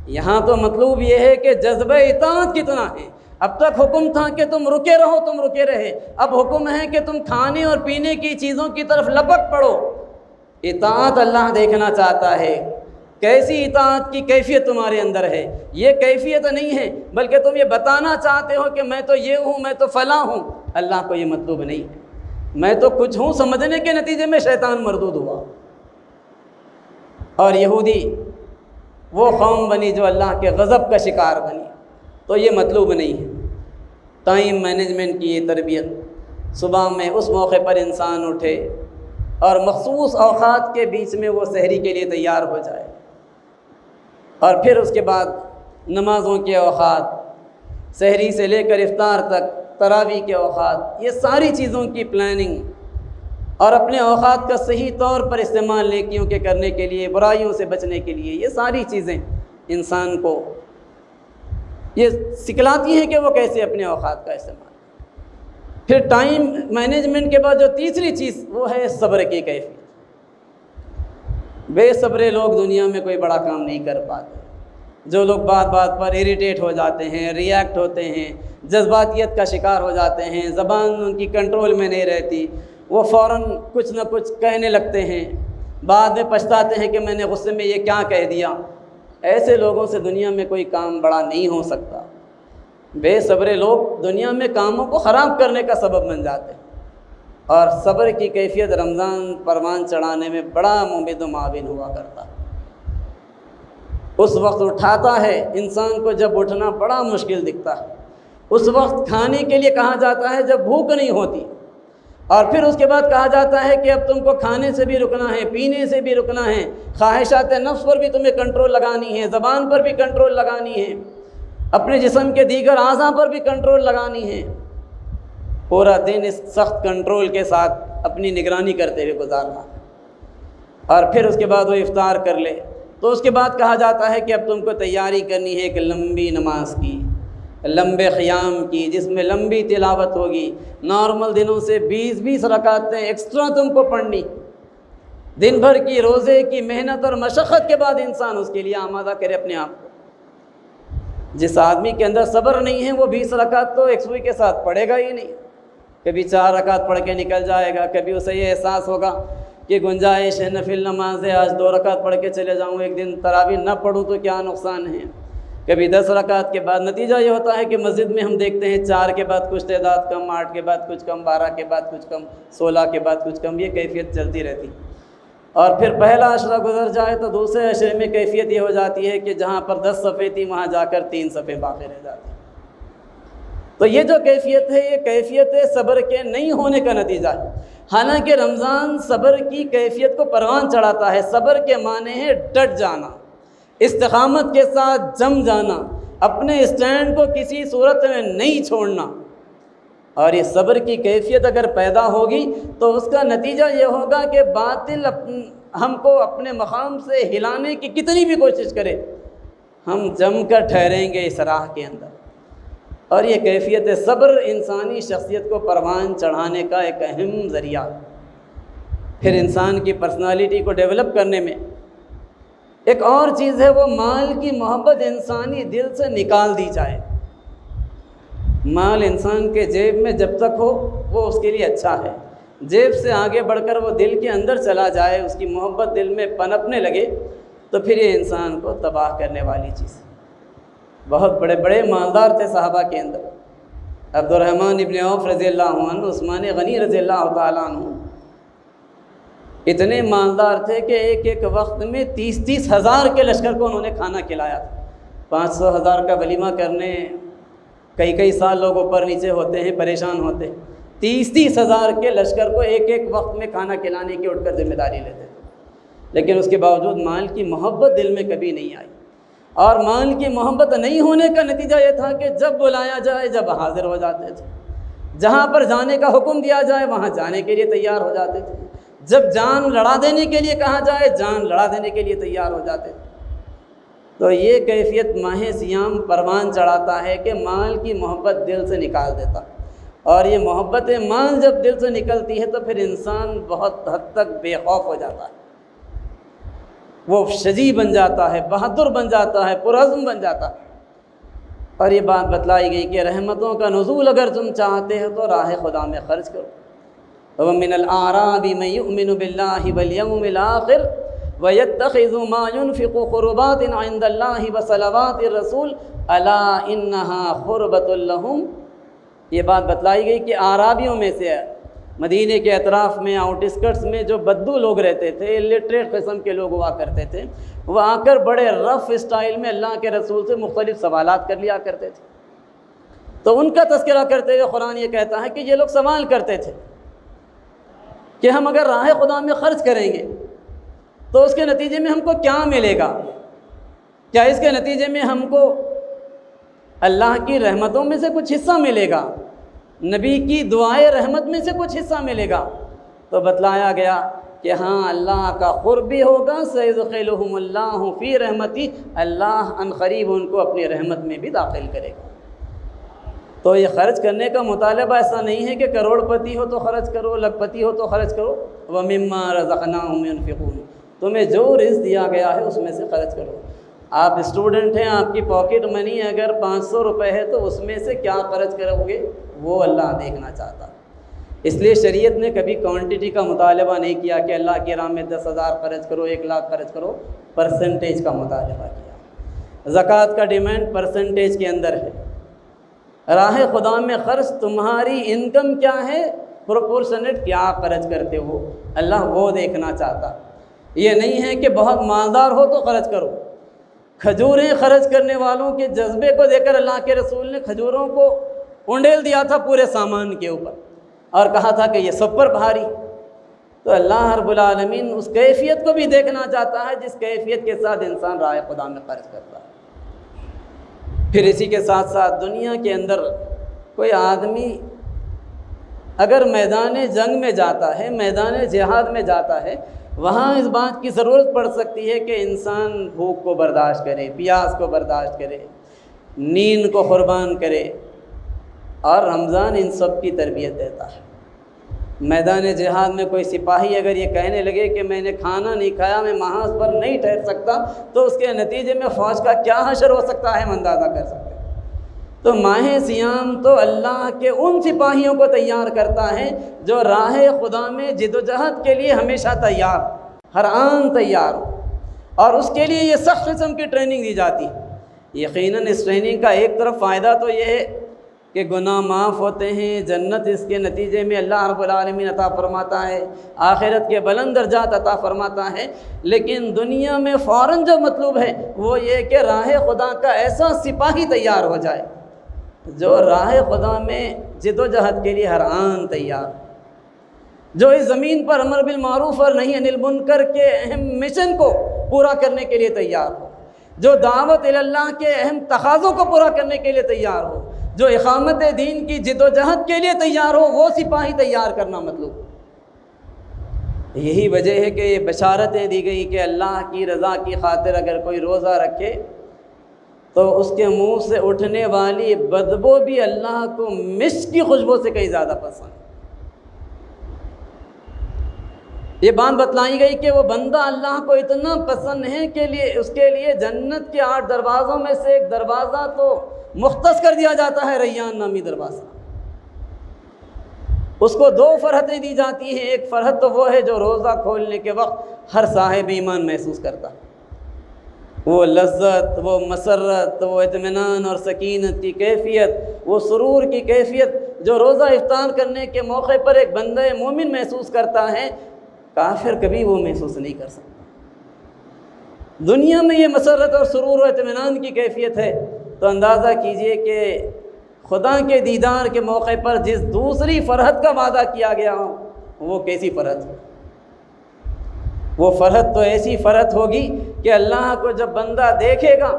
یہاں تو مطلوب یہ ہے کہ جذبہ اطاعت کتنا ہے۔ اب تک حکم تھا کہ تم رکے رہو، تم رکے رہے، اب حکم ہے کہ تم کھانے اور پینے کی چیزوں کی طرف لپک پڑو۔ اطاعت اللہ دیکھنا چاہتا ہے، کیسی اطاعت کی کیفیت تمہارے اندر ہے۔ یہ کیفیت نہیں ہے بلکہ تم یہ بتانا چاہتے ہو کہ میں تو یہ ہوں، میں تو فلاں ہوں۔ اللہ کو یہ مطلوب نہیں ہے، میں تو کچھ ہوں سمجھنے کے نتیجے میں شیطان مردود ہوا۔ اور یہودی وہ قوم بنی جو اللہ کے غضب کا شکار بنی، تو یہ مطلوب نہیں ہے۔ ٹائم مینجمنٹ کی یہ تربیت، صبح میں اس موقع پر انسان اٹھے اور مخصوص اوقات کے بیچ میں وہ سحری کے لیے تیار ہو جائے، اور پھر اس کے بعد نمازوں کے اوقات، سحری سے لے کر افطار تک، تراویح کے اوقات، یہ ساری چیزوں کی پلاننگ اور اپنے اوقات کا صحیح طور پر استعمال نیکیوں کے کرنے کے لیے، برائیوں سے بچنے کے لیے، یہ ساری چیزیں انسان کو یہ سکھلاتی ہیں کہ وہ کیسے اپنے اوقات کا استعمال۔ پھر ٹائم مینجمنٹ کے بعد جو تیسری چیز وہ ہے صبر کی کیفیت۔ بے صبرے لوگ دنیا میں کوئی بڑا کام نہیں کر پاتے۔ جو لوگ بات بات پر اریٹیٹ ہو جاتے ہیں، ریئیکٹ ہوتے ہیں، جذباتیت کا شکار ہو جاتے ہیں، زبان ان کی کنٹرول میں نہیں رہتی، وہ فوراً کچھ نہ کچھ کہنے لگتے ہیں، بعد میں پچھتاتے ہیں کہ میں نے غصے میں یہ کیا کہہ دیا۔ ایسے لوگوں سے دنیا میں کوئی کام بڑا نہیں ہو سکتا۔ بے صبرے لوگ دنیا میں کاموں کو خراب کرنے کا سبب بن جاتے ہیں، اور صبر کی کیفیت رمضان پروان چڑھانے میں بڑا ممد و معاون ہوا کرتا ہے۔ اس وقت اٹھاتا ہے انسان کو جب اٹھنا بڑا مشکل دکھتا ہے، اس وقت کھانے کے لیے کہا جاتا ہے جب بھوک نہیں ہوتی، اور پھر اس کے بعد کہا جاتا ہے کہ اب تم کو کھانے سے بھی رکنا ہے، پینے سے بھی رکنا ہے، خواہشات نفس پر بھی تمہیں کنٹرول لگانی ہے، زبان پر بھی کنٹرول لگانی ہے، اپنے جسم کے دیگر اعضاء پر بھی کنٹرول لگانی ہے۔ پورا دن اس سخت کنٹرول کے ساتھ اپنی نگرانی کرتے ہوئے گزارنا، اور پھر اس کے بعد وہ افطار کر لے تو اس کے بعد کہا جاتا ہے کہ اب تم کو تیاری کرنی ہے ایک لمبی نماز کی، لمبے قیام کی، جس میں لمبی تلاوت ہوگی، نارمل دنوں سے 20 رکعتیں ایکسٹرا تم کو پڑھنی، دن بھر کی روزے کی محنت اور مشقت کے بعد انسان اس کے لیے آمادہ کرے اپنے آپ کو۔ جس آدمی کے اندر صبر نہیں ہے وہ 20 رکعت تو یکسوئی کے ساتھ پڑھے گا ہی نہیں، کبھی 4 رکعت پڑھ کے نکل جائے گا، کبھی اسے یہ احساس ہوگا کہ گنجائش ہے نفل نماز ہے، آج 2 رکعت پڑھ کے چلے جاؤں، ایک دن تراویح نہ پڑھوں تو کیا نقصان ہے، کبھی 10 رکعت کے بعد نتیجہ یہ ہوتا ہے کہ مسجد میں ہم دیکھتے ہیں 4 کے بعد کچھ تعداد کم، 8 کے بعد کچھ کم، 12 کے بعد کچھ کم، 16 کے بعد کچھ کم، یہ کیفیت چلتی رہتی، اور پھر پہلا عشرہ گزر جائے تو دوسرے عشرے میں کیفیت یہ ہو جاتی ہے کہ جہاں پر 10 صفحے تھی وہاں جا کر 3 صفحے باقی رہ جاتے ہیں۔ تو یہ جو کیفیت ہے یہ کیفیت صبر کے نہیں ہونے کا نتیجہ ہے، حالانکہ رمضان صبر کی کیفیت کو پروان چڑھاتا ہے۔ صبر کے معنی ہے ڈٹ جانا، استقامت کے ساتھ جم جانا، اپنے اسٹینڈ کو کسی صورت میں نہیں چھوڑنا، اور یہ صبر کی کیفیت اگر پیدا ہوگی تو اس کا نتیجہ یہ ہوگا کہ باطل ہم کو اپنے مقام سے ہلانے کی کتنی بھی کوشش کرے، ہم جم کر ٹھہریں گے اس راہ کے اندر۔ اور یہ کیفیت صبر انسانی شخصیت کو پروان چڑھانے کا ایک اہم ذریعہ ہے۔ پھر انسان کی پرسنالٹی کو ڈیولپ کرنے میں ایک اور چیز ہے، وہ مال کی محبت انسانی دل سے نکال دی جائے۔ مال انسان کے جیب میں جب تک ہو وہ اس کے لیے اچھا ہے، جیب سے آگے بڑھ کر وہ دل کے اندر چلا جائے، اس کی محبت دل میں پنپنے لگے تو پھر یہ انسان کو تباہ کرنے والی چیز ہے۔ بہت بڑے بڑے مالدار تھے صحابہ کے اندر، عبد الرحمن ابن عوف رضی اللہ عنہ، عثمان غنی رضی اللہ تعالیٰ عنہ، اتنے مالدار تھے کہ ایک وقت میں 30 ہزار کے لشکر کو انہوں نے کھانا کھلایا تھا۔ 500 ہزار کا ولیمہ کرنے کئی سال لوگ اوپر نیچے ہوتے ہیں، پریشان ہوتے ہیں، 30 ہزار کے لشکر کو ایک وقت میں کھانا کھلانے کی اٹھ کر ذمہ داری لیتے تھے، لیکن اس کے باوجود مال کی محبت دل میں کبھی نہیں آئی، اور مال کی محبت نہیں ہونے کا نتیجہ یہ تھا کہ جب بلایا جائے جب حاضر ہو جاتے تھے، جہاں پر جانے کا حکم دیا جائے وہاں جانے کے لیے تیار ہو جاتے تھے، جب جان لڑا دینے کے لیے کہا جائے جان لڑا دینے کے لیے تیار ہو جاتے تھے۔ تو یہ کیفیت ماہ صیام پروان چڑھاتا ہے کہ مال کی محبت دل سے نکال دیتا، اور یہ محبت مال جب دل سے نکلتی ہے تو پھر انسان بہت حد تک بے خوف ہو جاتا ہے، وہ شجیع بن جاتا ہے، بہادر بن جاتا ہے، پرعزم بن جاتا ہے۔ اور یہ بات بتلائی گئی کہ رحمتوں کا نزول اگر تم چاہتے ہو تو راہ خدا میں خرچ کرو۔ وَمِنَ الْأَعْرَابِ مَن يُؤْمِنُ بِاللَّهِ وَالْيَوْمِ الْآخِرِ وَيَتَّخِذُ مَا يُنْفِقُ قُرُبَاتٍ عِندَ اللَّهِ وَصَلَوَاتِ الرَّسُولِ أَلَا إِنَّهَا قُرْبَةٌ لَهُمْ۔ یہ بات بتلائی گئی کہ اعرابیوں میں سے مدینے کے اطراف میں آؤٹ اسکرٹس میں جو بدو لوگ رہتے تھے، الٹریٹ قسم کے لوگ ہوا کرتے تھے، وہ آ کر بڑے رف اسٹائل میں اللہ کے رسول سے مختلف سوالات کر لیا کرتے تھے۔ تو ان کا تذکرہ کرتے ہوئے قرآن یہ کہتا ہے کہ یہ لوگ سوال کرتے تھے کہ ہم اگر راہ خدا میں خرچ کریں گے تو اس کے نتیجے میں ہم کو کیا ملے گا؟ کیا اس کے نتیجے میں ہم کو اللہ کی رحمتوں میں سے کچھ حصہ ملے گا؟ نبی کی دعائے رحمت میں سے کچھ حصہ ملے گا؟ تو بتلایا گیا کہ ہاں اللہ کا قرب بھی ہوگا، سَيُدْخِلُهُمُ اللَّهُ فِي رَحْمَتِهِ، اللہ ان قریب ان کو اپنی رحمت میں بھی داخل کرے گا۔ تو یہ خرچ کرنے کا مطالبہ ایسا نہیں ہے کہ کروڑ پتی ہو تو خرچ کرو، لکھ پتی ہو تو خرچ کرو، وَمِمَّا رَزَقْنَاهُمْ يُنْفِقُونَ، تمہیں جو رزق دیا گیا ہے اس میں سے خرچ کرو۔ آپ اسٹوڈنٹ ہیں، آپ کی پاکٹ منی اگر 500 روپے ہے تو اس میں سے کیا خرچ کرو گے وہ اللہ دیکھنا چاہتا ہے۔ اس لیے شریعت نے کبھی کوانٹٹی کا مطالبہ نہیں کیا کہ اللہ کی راہ میں 10,000 خرچ کرو، 1,00,000 خرچ کرو، پرسنٹیج کا مطالبہ کیا۔ زکوٰۃ کا ڈیمانڈ پرسنٹیج کے اندر ہے، راہ خدا میں خرچ تمہاری انکم کیا ہے، پروپورشنیٹ کیا خرچ کرتے ہو، اللہ وہ دیکھنا چاہتا۔ یہ نہیں ہے کہ بہت مالدار ہو تو خرچ کرو۔ کھجوریں خرچ کرنے والوں کے جذبے کو دیکھ کر اللہ کے رسول نے کھجوروں کو اونڈیل دیا تھا پورے سامان کے اوپر اور کہا تھا کہ یہ سب پر بھاری۔ تو اللہ رب العالمین اس کیفیت کو بھی دیکھنا چاہتا ہے جس کیفیت کے ساتھ انسان راہ خدا میں خرچ کرتا ہے۔ پھر اسی کے ساتھ ساتھ دنیا کے اندر کوئی آدمی اگر میدان جنگ میں جاتا ہے، میدان جہاد میں جاتا ہے، وہاں اس بات کی ضرورت پڑ سکتی ہے کہ انسان بھوک کو برداشت کرے، پیاس کو برداشت کرے، نیند کو قربان کرے، اور رمضان ان سب کی تربیت دیتا ہے۔ میدان جہاد میں کوئی سپاہی اگر یہ کہنے لگے کہ میں نے کھانا نہیں کھایا، میں محاذ پر نہیں ٹھہر سکتا، تو اس کے نتیجے میں فوج کا کیا حشر ہو سکتا ہے ہم اندازہ کر سکتے ہیں۔ تو ماہ سیام تو اللہ کے ان سپاہیوں کو تیار کرتا ہے جو راہ خدا میں جد و جہد کے لیے ہمیشہ تیار، ہر آن تیار ہو، اور اس کے لیے یہ سخت قسم کی ٹریننگ دی جاتی ہے۔ یقیناً اس ٹریننگ کا ایک طرف فائدہ تو یہ ہے کہ گناہ معاف ہوتے ہیں، جنت اس کے نتیجے میں اللہ رب العالمین عطا فرماتا ہے، آخرت کے بلند درجات عطا فرماتا ہے، لیکن دنیا میں فوراً جو مطلوب ہے وہ یہ کہ راہ خدا کا ایسا سپاہی تیار ہو جائے جو راہ خدا میں جد و جہد کے لیے ہر آن تیار، جو اس زمین پر امر بالمعروف اور نہی عن المنکر کے اہم مشن کو پورا کرنے کے لیے تیار ہو، جو دعوت اللہ کے اہم تقاضوں کو پورا کرنے کے لیے تیار ہو، جو اقامت دین کی جد و جہد کے لیے تیار ہو، وہ سپاہی تیار کرنا مطلوب۔ یہی وجہ ہے کہ یہ بشارتیں دی گئی کہ اللہ کی رضا کی خاطر اگر کوئی روزہ رکھے تو اس کے منہ سے اٹھنے والی بدبو بھی اللہ کو مسک کی خوشبو سے کہیں زیادہ پسند۔ یہ بات بتلائی گئی کہ وہ بندہ اللہ کو اتنا پسند ہے کہ اس کے لیے جنت کے 8 دروازوں میں سے ایک دروازہ تو مختص کر دیا جاتا ہے، ریان نامی دروازہ۔ اس کو 2 فرحتیں دی جاتی ہیں۔ ایک فرحت تو وہ ہے جو روزہ کھولنے کے وقت ہر صاحب ایمان محسوس کرتا ہے، وہ لذت، وہ مسرت، وہ اطمینان اور سکینت کی کیفیت، وہ سرور کی کیفیت جو روزہ افطار کرنے کے موقع پر ایک بندہ مومن محسوس کرتا ہے، کافر کبھی وہ محسوس نہیں کر سکتا۔ دنیا میں یہ مسرت اور سرور و اطمینان کی کیفیت ہے، تو اندازہ کیجئے کہ خدا کے دیدار کے موقع پر جس دوسری فرحت کا وعدہ کیا گیا ہو وہ کیسی فرحت ہے۔ وہ فرحت تو ایسی فرحت ہوگی کہ اللہ کو جب بندہ دیکھے گا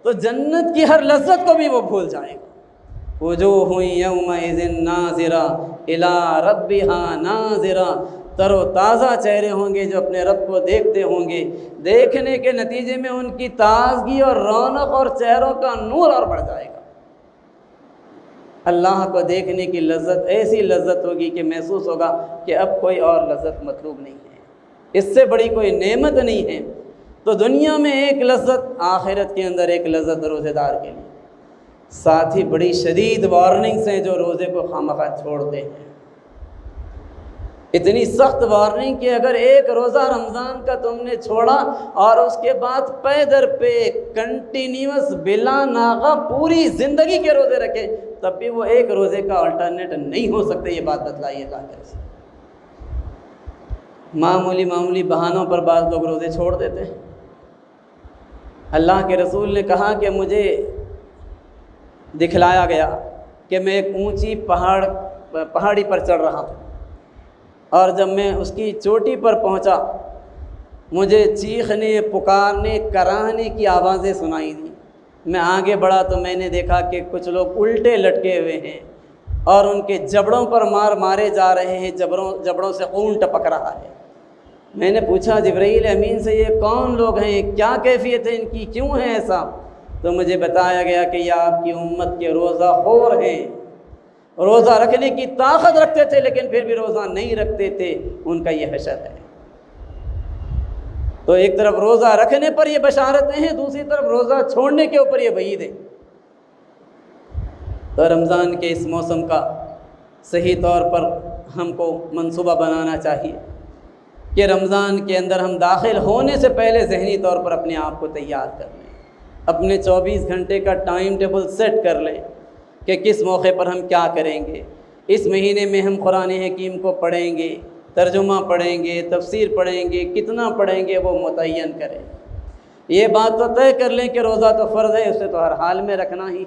تو جنت کی ہر لذت کو بھی وہ بھول جائے گا۔ وجوہ یومئذ ناظرہ الی ربہا ناظرہ، تر و تازہ چہرے ہوں گے جو اپنے رب کو دیکھتے ہوں گے، دیکھنے کے نتیجے میں ان کی تازگی اور رونق اور چہروں کا نور اور بڑھ جائے گا۔ اللہ کو دیکھنے کی لذت ایسی لذت ہوگی کہ محسوس ہوگا کہ اب کوئی اور لذت مطلوب نہیں ہے، اس سے بڑی کوئی نعمت نہیں ہے۔ تو دنیا میں ایک لذت، آخرت کے اندر ایک لذت روزے دار کے لیے، ساتھ ہی بڑی شدید وارننگز ہیں جو روزے کو خامخواہ چھوڑتے ہیں۔ اتنی سخت وارننگ کہ اگر ایک روزہ رمضان کا تم نے چھوڑا اور اس کے بعد پے در پہ کنٹینیوس بلا ناغہ پوری زندگی کے روزے رکھے تب بھی وہ ایک روزے کا الٹرنیٹ نہیں ہو سکتے، یہ بات بتلائی اللہ کے رسول۔ معمولی بہانوں پر بعض لوگ روزے چھوڑ دیتے ہیں۔ اللہ کے رسول نے کہا کہ مجھے دکھلایا گیا کہ میں ایک اونچی پہاڑی پر چڑھ رہا ہوں، اور جب میں اس کی چوٹی پر پہنچا مجھے چیخنے، پکارنے، کراہنے کی آوازیں سنائی دی۔ میں آگے بڑھا تو میں نے دیکھا کہ کچھ لوگ الٹے لٹکے ہوئے ہیں اور ان کے جبڑوں پر مارے جا رہے ہیں، جبڑوں سے خون ٹپک رہا ہے۔ میں نے پوچھا جبرائیل امین سے یہ کون لوگ ہیں، کیا کیفیت ہے ان کی، کیوں ہے ایسا؟ تو مجھے بتایا گیا کہ یہ آپ کی امت کے روزہ خور ہیں، روزہ رکھنے کی طاقت رکھتے تھے لیکن پھر بھی روزہ نہیں رکھتے تھے، ان کا یہ حشر ہے۔ تو ایک طرف روزہ رکھنے پر یہ بشارتیں ہیں، دوسری طرف روزہ چھوڑنے کے اوپر یہ وعید ہے۔ تو رمضان کے اس موسم کا صحیح طور پر ہم کو منصوبہ بنانا چاہیے کہ رمضان کے اندر ہم داخل ہونے سے پہلے ذہنی طور پر اپنے آپ کو تیار کر لیں، اپنے 24 گھنٹے کا ٹائم ٹیبل سیٹ کر لیں کہ کس موقع پر ہم کیا کریں گے۔ اس مہینے میں ہم قرآن حکیم کو پڑھیں گے، ترجمہ پڑھیں گے، تفسیر پڑھیں گے، کتنا پڑھیں گے وہ متعین کریں۔ یہ بات تو طے کر لیں کہ روزہ تو فرض ہے، اسے تو ہر حال میں رکھنا ہی۔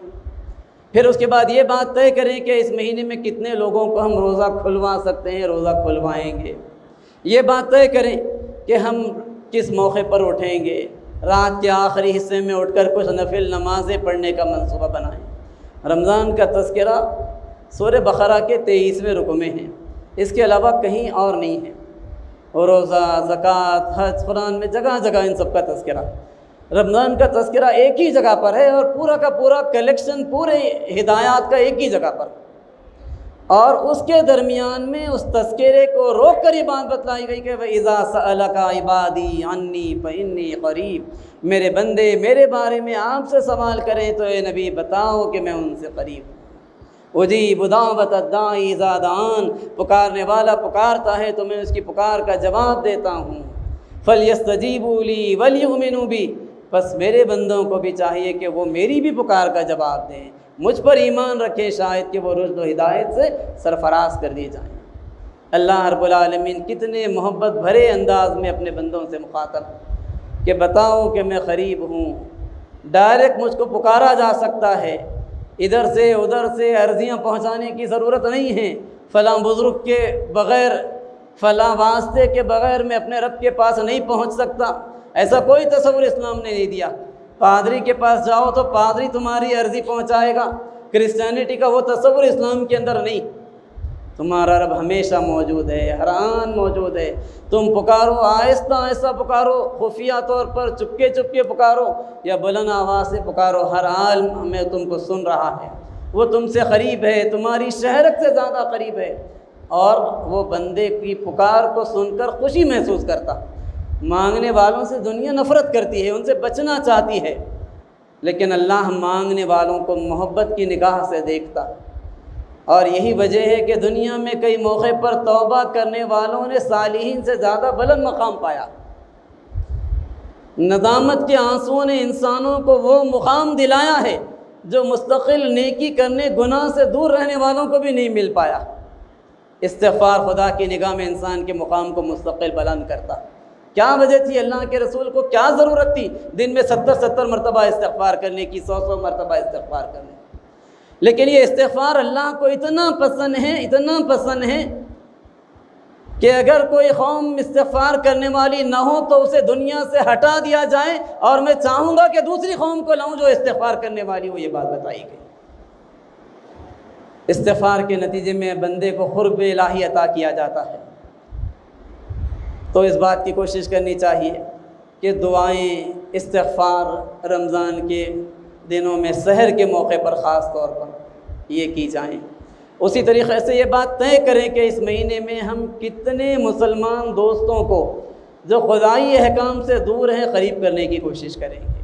پھر اس کے بعد یہ بات طے کریں کہ اس مہینے میں کتنے لوگوں کو ہم روزہ کھلوا سکتے ہیں، روزہ کھلوائیں گے۔ یہ بات طے کریں کہ ہم کس موقع پر اٹھیں گے، رات کے آخری حصے میں اٹھ کر کچھ نفل نمازیں پڑھنے کا منصوبہ بنائیں۔ رمضان کا تذکرہ سورہ بقرہ کے 23ویں رکوع میں ہے، اس کے علاوہ کہیں اور نہیں ہے۔ روزہ، زکوٰۃ، حج، قرآن میں جگہ جگہ ان سب کا تذکرہ۔ رمضان کا تذکرہ ایک ہی جگہ پر ہے، اور پورا کا پورا کلیکشن پورے ہدایات کا ایک ہی جگہ پر، اور اس کے درمیان میں اس تذکرے کو روک کر یہ بات بتلائی گئی کہ وَإِذَا سَأَلَكَ عِبَادِي عَنِّي فَإِنِّي قَرِيب، میرے بندے میرے بارے میں آپ سے سوال کریں تو اے نبی بتاؤ کہ میں ان سے قریب ہوں۔ اجیب دعوت الداعی اذا دعان، پکارنے والا پکارتا ہے تو میں اس کی پکار کا جواب دیتا ہوں۔ فَلْيَسْتَجِيبُوا لِي وَلْيُؤْمِنُوا بِي، بس میرے بندوں کو بھی چاہیے کہ وہ میری بھی پکار کا جواب دیں، مجھ پر ایمان رکھیں، شاید کہ وہ رشد و ہدایت سے سرفراز کر دیے جائیں۔ اللہ رب العالمین کتنے محبت بھرے انداز میں اپنے بندوں سے مخاطب کہ بتاؤ کہ میں قریب ہوں۔ ڈائریکٹ مجھ کو پکارا جا سکتا ہے، ادھر سے ادھر سے عرضیاں پہنچانے کی ضرورت نہیں ہے۔ فلاں بزرگ کے بغیر، فلاں واسطے کے بغیر میں اپنے رب کے پاس نہیں پہنچ سکتا، ایسا کوئی تصور اسلام نے نہیں دیا۔ پادری کے پاس جاؤ تو پادری تمہاری عرضی پہنچائے گا، کرسچینٹی کا وہ تصور اسلام کے اندر نہیں۔ تمہارا رب ہمیشہ موجود ہے، ہر آن موجود ہے۔ تم پکارو، آہستہ آہستہ پکارو، خفیہ طور پر چپکے چپکے پکارو یا بلند آواز سے پکارو، ہر حال میں تم کو سن رہا ہے۔ وہ تم سے قریب ہے، تمہاری شہرت سے زیادہ قریب ہے، اور وہ بندے کی پکار کو سن کر خوشی محسوس کرتا۔ مانگنے والوں سے دنیا نفرت کرتی ہے، ان سے بچنا چاہتی ہے، لیکن اللہ مانگنے والوں کو محبت کی نگاہ سے دیکھتا۔ اور یہی وجہ ہے کہ دنیا میں کئی موقع پر توبہ کرنے والوں نے صالحین سے زیادہ بلند مقام پایا۔ ندامت کے آنسوؤں نے انسانوں کو وہ مقام دلایا ہے جو مستقل نیکی کرنے، گناہ سے دور رہنے والوں کو بھی نہیں مل پایا۔ استغفار خدا کی نگاہ میں انسان کے مقام کو مستقل بلند کرتا۔ کیا وجہ تھی؟ اللہ کے رسول کو کیا ضرورت تھی دن میں 70 مرتبہ استغفار کرنے کی، 100 مرتبہ استغفار کرنے کی؟ لیکن یہ استغفار اللہ کو اتنا پسند ہے کہ اگر کوئی قوم استغفار کرنے والی نہ ہو تو اسے دنیا سے ہٹا دیا جائے، اور میں چاہوں گا کہ دوسری قوم کو لاؤں جو استغفار کرنے والی ہو۔ یہ بات بتائی گئی۔ استغفار کے نتیجے میں بندے کو قرب الہی عطا کیا جاتا ہے۔ تو اس بات کی کوشش کرنی چاہیے کہ دعائیں، استغفار رمضان کے دنوں میں سحر کے موقع پر خاص طور پر یہ کی جائیں۔ اسی طریقے سے یہ بات طے کریں کہ اس مہینے میں ہم کتنے مسلمان دوستوں کو جو خدائی احکام سے دور ہیں قریب کرنے کی کوشش کریں گے۔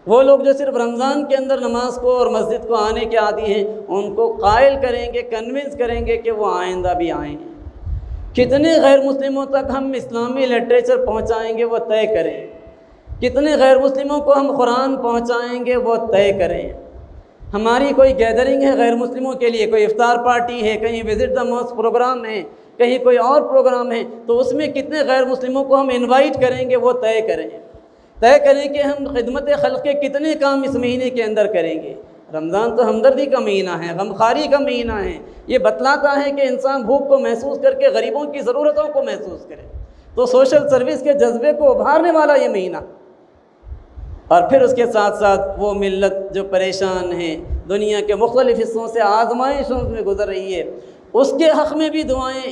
وہ لوگ جو صرف رمضان کے اندر نماز کو اور مسجد کو آنے کے عادی ہیں، ان کو قائل کریں گے، کنونس کریں گے کہ وہ آئندہ بھی آئیں۔ کتنے غیر مسلموں تک ہم اسلامی لٹریچر پہنچائیں گے وہ طے کریں۔ کتنے غیر مسلموں کو ہم قرآن پہنچائیں گے وہ طے کریں۔ ہماری کوئی گیدرنگ ہے غیر مسلموں کے لیے، کوئی افطار پارٹی ہے، کہیں وزٹ دا موسک پروگرام ہے، کہیں کوئی اور پروگرام ہے، تو اس میں کتنے غیر مسلموں کو ہم انوائٹ کریں گے وہ طے کریں۔ طے کریں کہ ہم خدمت خلق کے کتنے کام اس مہینے کے اندر کریں گے۔ رمضان تو ہمدردی کا مہینہ ہے، غمخواری کا مہینہ ہے، یہ بتلاتا ہے کہ انسان بھوک کو محسوس کر کے غریبوں کی ضرورتوں کو محسوس کرے، تو سوشل سروس کے جذبے کو ابھارنے والا یہ مہینہ۔ اور پھر اس کے ساتھ ساتھ وہ ملت جو پریشان ہے، دنیا کے مختلف حصوں سے آزمائشوں میں گزر رہی ہے، اس کے حق میں بھی دعائیں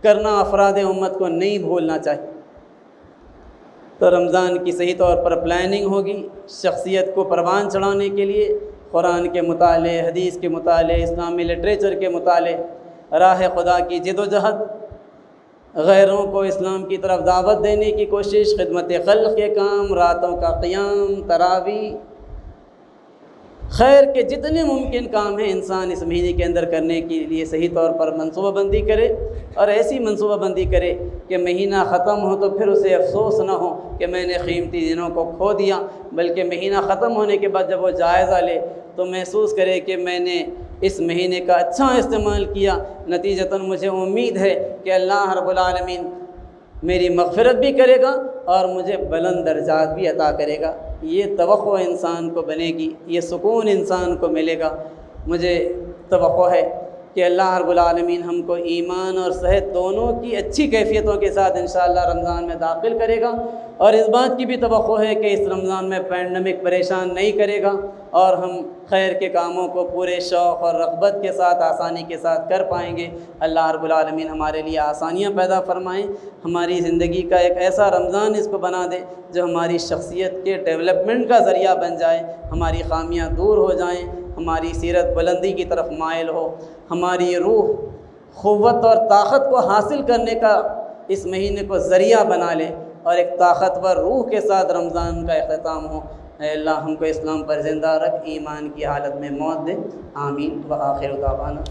کرنا افراد امت کو نہیں بھولنا چاہیے۔ تو رمضان کی صحیح طور پر پلاننگ ہوگی، شخصیت کو پروان چڑھانے کے لیے قرآن کے مطالعے، حدیث کے مطالعے، اسلامی لٹریچر کے مطالعے، راہ خدا کی جد و جہد، غیروں کو اسلام کی طرف دعوت دینے کی کوشش، خدمت خلق کے کام، راتوں کا قیام، تراویح، خیر کے جتنے ممکن کام ہیں انسان اس مہینے کے اندر کرنے کے لیے صحیح طور پر منصوبہ بندی کرے، اور ایسی منصوبہ بندی کرے کہ مہینہ ختم ہو تو پھر اسے افسوس نہ ہو کہ میں نے قیمتی دنوں کو کھو دیا، بلکہ مہینہ ختم ہونے کے بعد جب وہ جائزہ لے تو محسوس کرے کہ میں نے اس مہینے کا اچھا استعمال کیا۔ نتیجتاً مجھے امید ہے کہ اللہ رب العالمین میری مغفرت بھی کرے گا اور مجھے بلند درجات بھی عطا کرے گا۔ یہ توقع انسان کو بنے گی، یہ سکون انسان کو ملے گا۔ مجھے توقع ہے کہ اللہ رب العالمین ہم کو ایمان اور صحت دونوں کی اچھی کیفیتوں کے ساتھ انشاءاللہ رمضان میں داخل کرے گا، اور اس بات کی بھی توقع ہے کہ اس رمضان میں پینڈیمک پریشان نہیں کرے گا اور ہم خیر کے کاموں کو پورے شوق اور رغبت کے ساتھ آسانی کے ساتھ کر پائیں گے۔ اللہ رب العالمین ہمارے لیے آسانیاں پیدا فرمائیں، ہماری زندگی کا ایک ایسا رمضان اس کو بنا دے جو ہماری شخصیت کے ڈیولپمنٹ کا ذریعہ بن جائے، ہماری خامیاں دور ہو جائیں، ہماری سیرت بلندی کی طرف مائل ہو، ہماری روح قوت اور طاقت کو حاصل کرنے کا اس مہینے کو ذریعہ بنا لے، اور ایک طاقتور روح کے ساتھ رمضان کا اختتام ہو۔ اے اللہ ہم کو اسلام پر زندہ رکھ، ایمان کی حالت میں موت دے، آمین۔ وآخر دعوانا